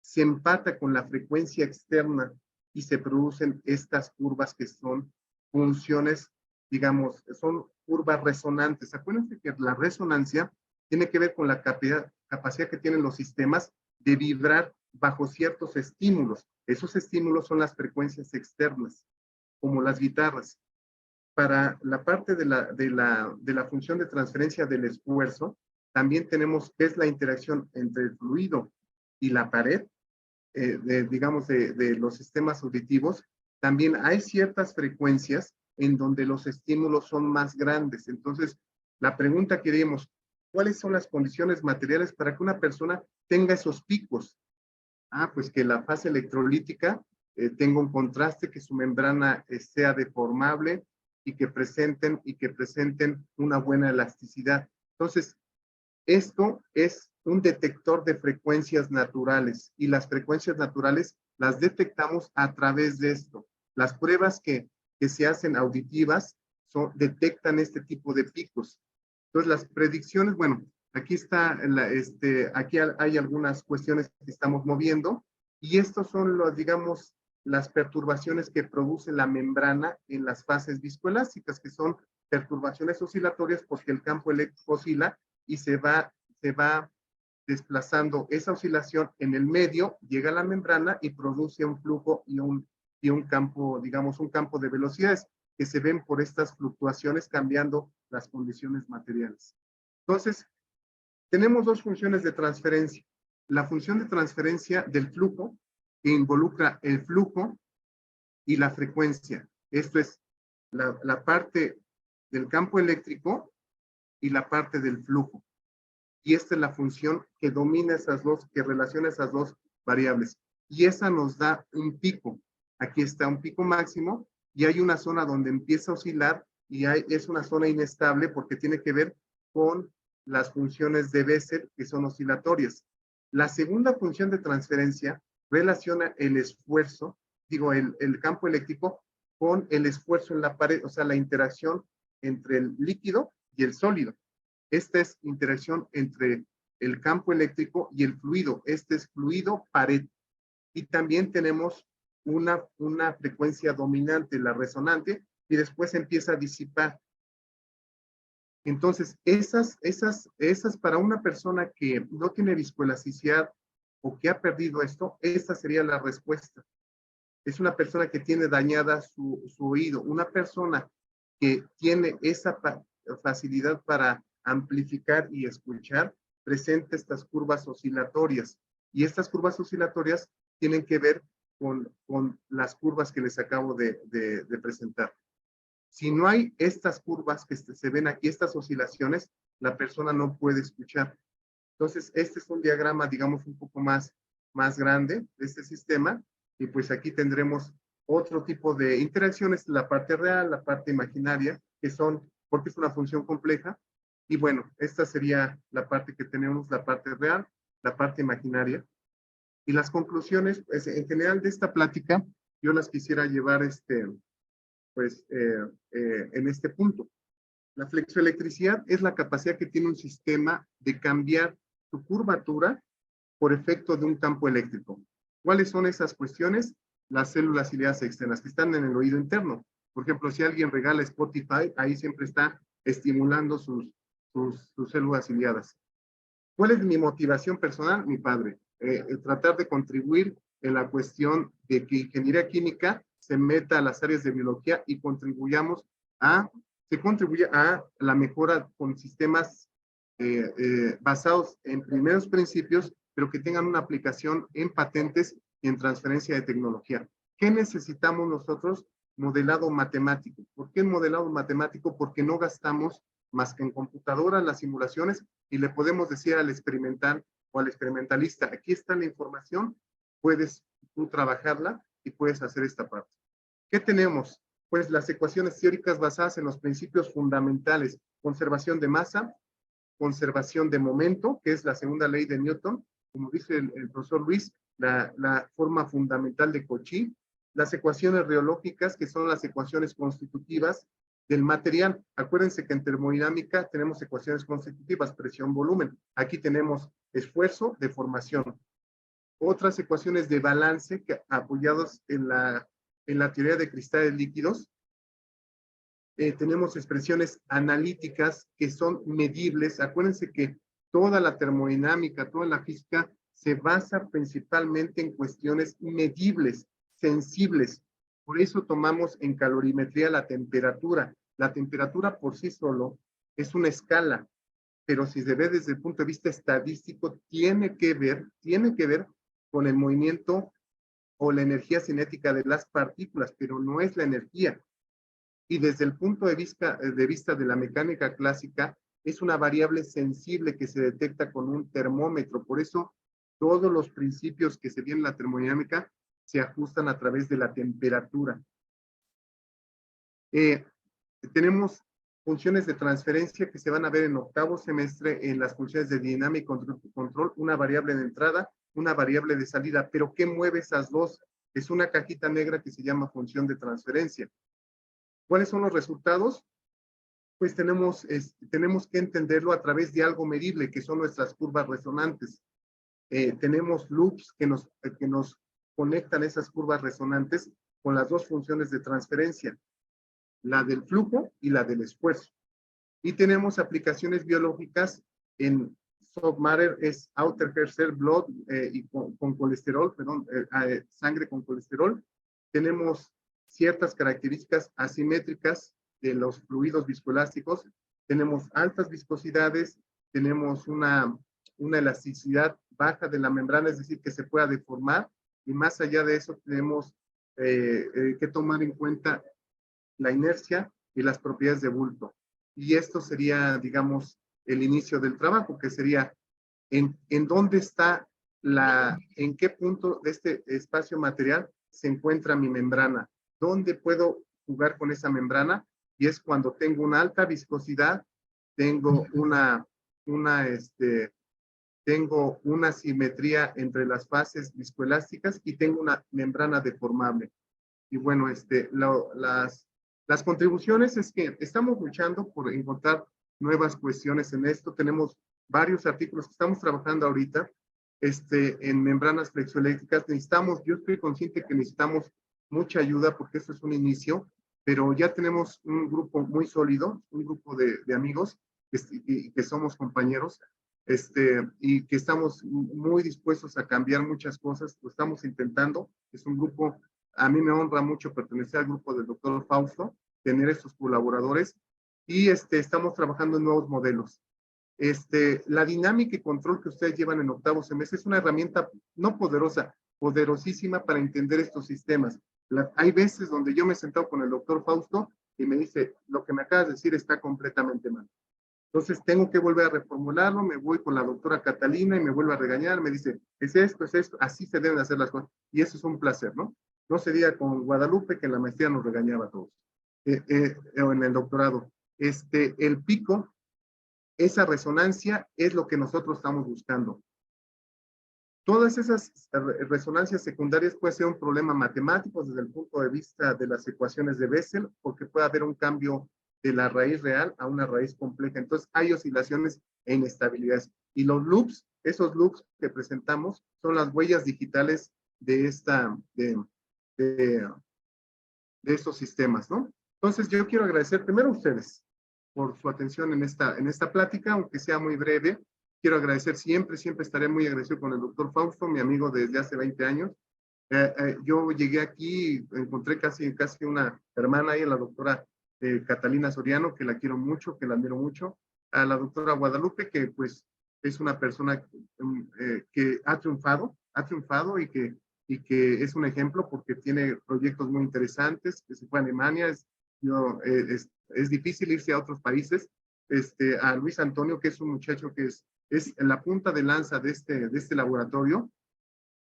se empata con la frecuencia externa, y se producen estas curvas que son funciones, digamos, son curvas resonantes. Acuérdense que la resonancia tiene que ver con la capacidad que tienen los sistemas de vibrar bajo ciertos estímulos. Esos estímulos son las frecuencias externas, como las guitarras. Para la parte de la función de transferencia del esfuerzo, también tenemos qué es la interacción entre el fluido y la pared, digamos, de los sistemas auditivos. También hay ciertas frecuencias en donde los estímulos son más grandes. Entonces, la pregunta que haríamos, ¿cuáles son las condiciones materiales para que una persona tenga esos picos? Pues que la fase electrolítica tenga un contraste, que su membrana sea deformable, y que presenten una buena elasticidad. Entonces, esto es un detector de frecuencias naturales, y las frecuencias naturales las detectamos a través de esto. Las pruebas que se hacen auditivas detectan este tipo de picos. Entonces, las predicciones, bueno, aquí está, aquí hay algunas cuestiones que estamos moviendo, y estos son digamos, las perturbaciones que produce la membrana en las fases viscoelásticas, que son perturbaciones oscilatorias, porque el campo eléctrico oscila y se va desplazando esa oscilación en el medio, llega a la membrana y produce un flujo y un campo, digamos, un campo de velocidades que se ven por estas fluctuaciones cambiando las condiciones materiales. Entonces, tenemos dos funciones de transferencia. la función de transferencia del flujo, que involucra el flujo y la frecuencia. Esto es la parte del campo eléctrico y la parte del flujo. Y esta es la función que domina esas dos, que relaciona esas dos variables. Y esa nos da un pico. Aquí está un pico máximo y hay una zona donde empieza a oscilar y es una zona inestable porque tiene que ver con las funciones de Bessel que son oscilatorias. La segunda función de transferencia relaciona el esfuerzo, el campo eléctrico con el esfuerzo en la pared, o sea, la interacción entre el líquido y el sólido. Esta es interacción entre el campo eléctrico y el fluido. Este es fluido pared. Y también tenemos una frecuencia dominante, la resonante, y después empieza a disipar. Entonces, esas para una persona que no tiene viscoelasticidad o que ha perdido esto, esta sería la respuesta. Es una persona que tiene dañada su oído, una persona que tiene esa facilidad para amplificar y escuchar, presenta estas curvas oscilatorias. Y estas curvas oscilatorias tienen que ver con las curvas que les acabo de presentar. Si no hay estas curvas que se ven aquí, estas oscilaciones, la persona no puede escuchar. Entonces, este es un diagrama, digamos, un poco más grande de este sistema. Y pues aquí tendremos otro tipo de interacciones, la parte real, la parte imaginaria, que son, porque es una función compleja. Y bueno, esta sería la parte que tenemos, la parte real, la parte imaginaria. Y las conclusiones, pues, en general de esta plática, yo las quisiera llevar en este punto. La flexoelectricidad es la capacidad que tiene un sistema de cambiar su curvatura por efecto de un campo eléctrico. ¿Cuáles son esas cuestiones? Las células ciliadas externas que están en el oído interno. Por ejemplo, si alguien regala Spotify, ahí siempre está estimulando sus células ciliadas. ¿Cuál es mi motivación personal? Mi padre. Tratar de contribuir en la cuestión de que ingeniería química se meta a las áreas de biología y se contribuya a la mejora con sistemas basados en primeros principios, pero que tengan una aplicación en patentes y en transferencia de tecnología. ¿Qué necesitamos nosotros? Modelado matemático. ¿Por qué modelado matemático? Porque no gastamos más que en computadora las simulaciones y le podemos decir al experimental o al experimentalista, aquí está la información, puedes tú trabajarla y puedes hacer esta parte. ¿Qué tenemos? Pues las ecuaciones teóricas basadas en los principios fundamentales, conservación de masa, conservación de momento, que es la segunda ley de Newton, como dice el profesor Luis, la forma fundamental de Cauchy, las ecuaciones reológicas, que son las ecuaciones constitutivas del material. Acuérdense que en termodinámica tenemos ecuaciones constitutivas, presión, volumen. Aquí tenemos esfuerzo, deformación. Otras ecuaciones de balance que, apoyados en la teoría de cristales líquidos. Tenemos expresiones analíticas que son medibles. Acuérdense que toda la termodinámica, toda la física se basa principalmente en cuestiones medibles, sensibles. Por eso tomamos en calorimetría la temperatura. La temperatura por sí solo es una escala, pero si se ve desde el punto de vista estadístico, tiene que ver con el movimiento o la energía cinética de las partículas, pero no es la energía. Y desde el punto de vista de la mecánica clásica, es una variable sensible que se detecta con un termómetro. Por eso, todos los principios que se vienen en la termodinámica se ajustan a través de la temperatura. Tenemos funciones de transferencia que se van a ver en octavo semestre en las funciones de dinámica y control, una variable de entrada, una variable de salida. ¿Pero qué mueve esas dos? Es una cajita negra que se llama función de transferencia. ¿Cuáles son los resultados? Pues tenemos que entenderlo a través de algo medible, que son nuestras curvas resonantes. Tenemos loops que nos conectan esas curvas resonantes con las dos funciones de transferencia, la del flujo y la del esfuerzo. Y tenemos aplicaciones biológicas en soft matter, es outer hair cell, blood y con colesterol, sangre con colesterol. Tenemos ciertas características asimétricas de los fluidos viscoelásticos. Tenemos altas viscosidades, tenemos una elasticidad baja de la membrana, es decir, que se pueda deformar, y más allá de eso tenemos que tomar en cuenta la inercia y las propiedades de bulto. Y esto sería, digamos, el inicio del trabajo, que sería en dónde está en qué punto de este espacio material se encuentra mi membrana, dónde puedo jugar con esa membrana, y es cuando tengo una alta viscosidad, tengo tengo una simetría entre las fases viscoelásticas y tengo una membrana deformable. Y bueno, las contribuciones es que estamos luchando por encontrar nuevas cuestiones en esto. Tenemos varios artículos que estamos trabajando ahorita en membranas flexoeléctricas. Yo estoy consciente que necesitamos mucha ayuda porque esto es un inicio, pero ya tenemos un grupo muy sólido, un grupo de amigos que somos compañeros, y que estamos muy dispuestos a cambiar muchas cosas. Lo estamos intentando. Es un grupo, a mí me honra mucho pertenecer al grupo del doctor Fausto, tener estos colaboradores, y estamos trabajando en nuevos modelos. La dinámica y control que ustedes llevan en octavo semestre es una herramienta no poderosa, poderosísima para entender estos sistemas. Hay veces donde yo me he sentado con el doctor Fausto y me dice, lo que me acabas de decir está completamente mal. Entonces tengo que volver a reformularlo, me voy con la doctora Catalina y me vuelve a regañar, me dice, es esto, así se deben hacer las cosas. Y eso es un placer, ¿no? No sería con Guadalupe, que en la maestría nos regañaba a todos, o en el doctorado. El pico, esa resonancia es lo que nosotros estamos buscando. Todas esas resonancias secundarias puede ser un problema matemático desde el punto de vista de las ecuaciones de Bessel, porque puede haber un cambio de la raíz real a una raíz compleja. Entonces hay oscilaciones e inestabilidades. Y los loops, esos loops que presentamos, son las huellas digitales de estos sistemas, ¿no? Entonces yo quiero agradecer primero a ustedes por su atención en esta plática, aunque sea muy breve. Quiero agradecer siempre estaré muy agradecido con el doctor Fausto, mi amigo desde hace 20 años. Yo llegué aquí, encontré casi una hermana ahí, la doctora Catalina Soriano, que la quiero mucho, que la admiro mucho, a la doctora Guadalupe, que pues es una persona que ha triunfado y que es un ejemplo porque tiene proyectos muy interesantes, que se fue a Alemania, es difícil irse a otros países. A Luis Antonio, que es un muchacho que es en la punta de lanza de este laboratorio,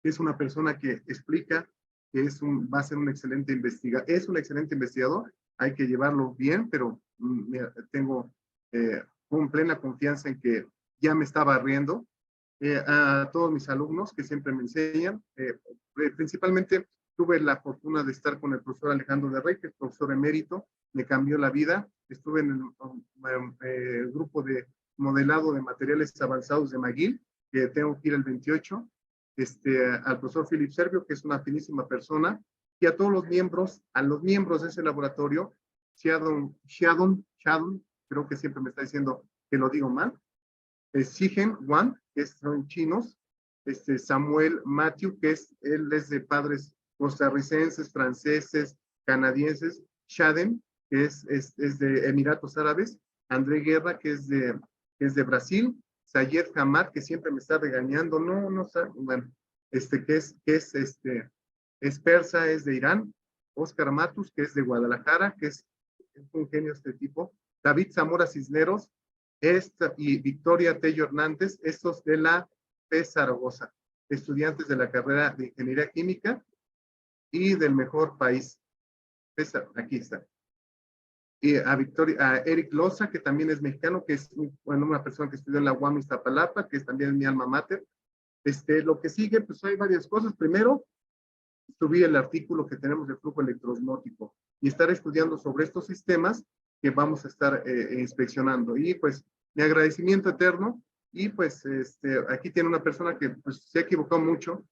es una persona que explica que va a ser un excelente investigador, hay que llevarlo bien, pero tengo con plena confianza en que ya me está barriendo. A todos mis alumnos que siempre me enseñan, principalmente tuve la fortuna de estar con el profesor Alejandro de Rey, que es profesor emérito, me cambió la vida. Estuve en el grupo de modelado de materiales avanzados de McGill, que tengo que ir el 28, al profesor Philip Servio, que es una finísima persona, y a todos los miembros, de ese laboratorio, Shadon, creo que siempre me está diciendo que lo digo mal, Sigen Wan, que son chinos, Samuel Matthew, él es de padres costarricenses, franceses, canadienses, Shaden, que es de Emiratos Árabes, André Guerra, que es de Brasil, Sayed Hamad, que siempre me está regañando, no sabe, bueno, es persa, es de Irán, Oscar Matus, que es de Guadalajara, que es un genio este tipo, David Zamora Cisneros, y Victoria Tello Hernández, estos de la P. Zaragoza, estudiantes de la carrera de Ingeniería Química y del mejor país. Aquí está. Y a Eric Loza, que también es mexicano, que es una persona que estudió en la UAM Iztapalapa, que también es mi alma mater. Lo que sigue, pues hay varias cosas. Primero, subí el artículo que tenemos de flujo electroosmótico y estar estudiando sobre estos sistemas que vamos a estar inspeccionando. Y pues mi agradecimiento eterno, y pues aquí tiene una persona que pues, se ha equivocado mucho,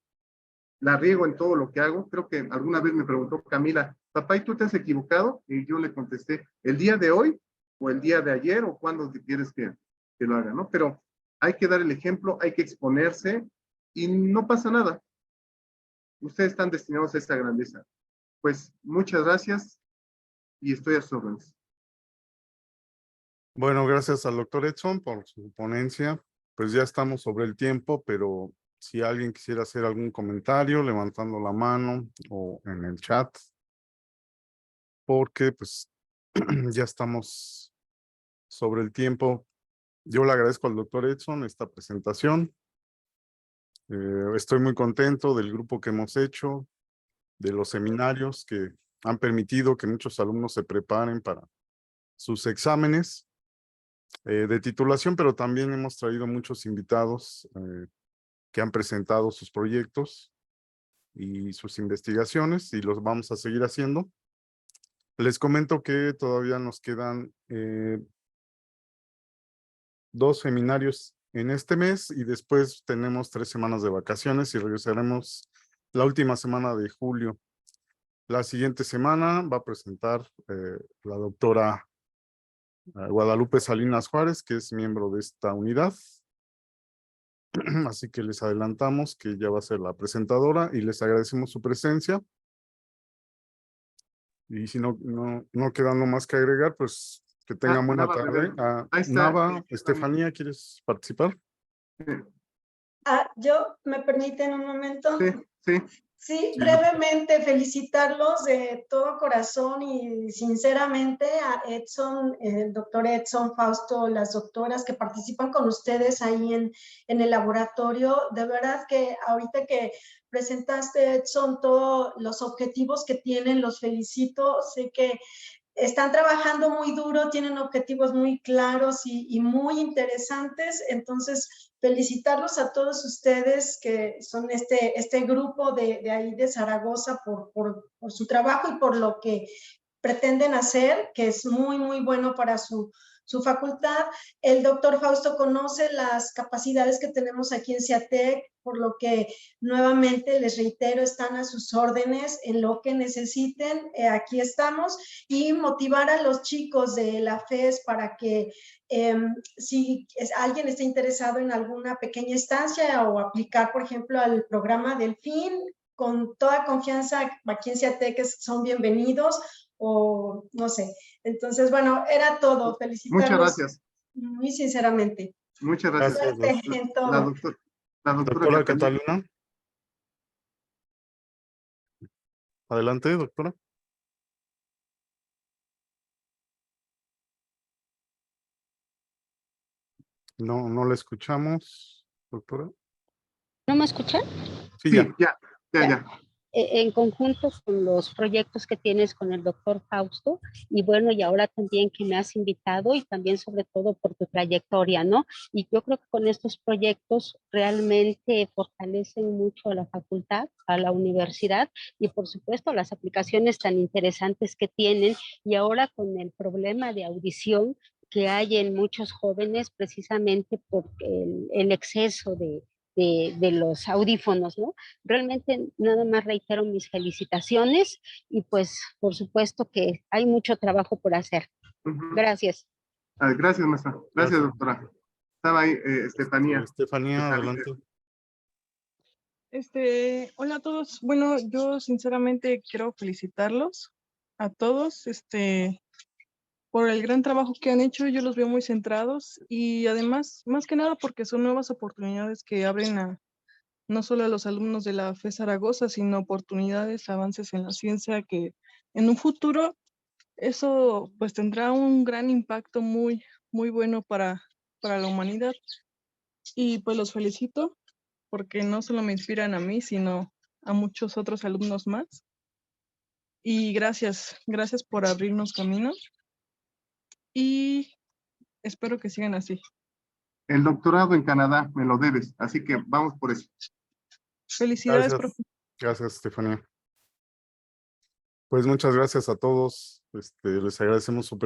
la riego en todo lo que hago. Creo que alguna vez me preguntó Camila, papá, ¿y tú te has equivocado? Y yo le contesté, el día de hoy o el día de ayer o cuando quieres que lo haga, ¿no? Pero hay que dar el ejemplo, hay que exponerse y no pasa nada. Ustedes están destinados a esta grandeza. Pues muchas gracias y estoy a sus órdenes.
Bueno, gracias al doctor Edson por su ponencia. pues ya estamos sobre el tiempo, pero si alguien quisiera hacer algún comentario, levantando la mano o en el chat, porque pues ya estamos sobre el tiempo. Yo le agradezco al doctor Edson esta presentación. Estoy muy contento del grupo que hemos hecho, de los seminarios que han permitido que muchos alumnos se preparen para sus exámenes de titulación, pero también hemos traído muchos invitados que han presentado sus proyectos y sus investigaciones y los vamos a seguir haciendo. Les comento que todavía nos quedan 2 seminarios en este mes y después tenemos 3 semanas de vacaciones y regresaremos la última semana de julio. La siguiente semana va a presentar la doctora Guadalupe Salinas Juárez, que es miembro de esta unidad. Así que les adelantamos que ella va a ser la presentadora y les agradecemos su presencia. Y si no quedando más que agregar, pues que tengan buena
Nava
tarde.
Rivera. Ahí está.
Nava, Estefanía, ¿quieres participar?
Yo, ¿me permiten un momento?
Sí.
Sí, brevemente felicitarlos de todo corazón y sinceramente a Edson, el doctor Edson, Fausto, las doctoras que participan con ustedes ahí en el laboratorio. De verdad que ahorita que presentaste, Edson, todos los objetivos que tienen, los felicito. Sé que están trabajando muy duro, tienen objetivos muy claros y muy interesantes. Entonces, felicitarlos a todos ustedes que son este grupo de ahí de Zaragoza por su trabajo y por lo que pretenden hacer, que es muy, muy bueno para su facultad. El doctor Fausto conoce las capacidades que tenemos aquí en CIATEC, por lo que nuevamente les reitero, están a sus órdenes en lo que necesiten. Aquí estamos, y motivar a los chicos de la FES para que si alguien está interesado en alguna pequeña estancia o aplicar, por ejemplo, al programa Delfín, con toda confianza aquí en CIATEC son bienvenidos, o no sé. Entonces, bueno, era todo. Felicitarlos.
Muchas gracias.
Muy sinceramente.
Muchas gracias.
Suerte en todo.
La
doctora Catalina. Adelante, doctora. No la escuchamos, doctora.
¿No me escuchan?
Sí, ya.
En conjunto con los proyectos que tienes con el doctor Fausto, y bueno, y ahora también que me has invitado, y también sobre todo por tu trayectoria, ¿no? Y yo creo que con estos proyectos realmente fortalecen mucho a la facultad, a la universidad, y por supuesto las aplicaciones tan interesantes que tienen, y ahora con el problema de audición que hay en muchos jóvenes precisamente por el exceso de los audífonos, ¿no? Realmente nada más reitero mis felicitaciones y pues por supuesto que hay mucho trabajo por hacer. Gracias.
Gracias, maestra. Gracias, doctora. Estaba ahí Estefanía.
Estefanía, adelante.
Hola a todos. Bueno, yo sinceramente quiero felicitarlos a todos, por el gran trabajo que han hecho. Yo los veo muy centrados y además, más que nada porque son nuevas oportunidades que abren no solo a los alumnos de la FES Zaragoza, sino oportunidades, avances en la ciencia que en un futuro eso pues tendrá un gran impacto muy, muy bueno para la humanidad. Y pues los felicito porque no solo me inspiran a mí, sino a muchos otros alumnos más. Y gracias por abrirnos camino. Y espero que sigan así.
El doctorado en Canadá me lo debes, así que vamos por eso.
Felicidades, profe.
Gracias, Estefanía. Pues muchas gracias a todos. Les agradecemos su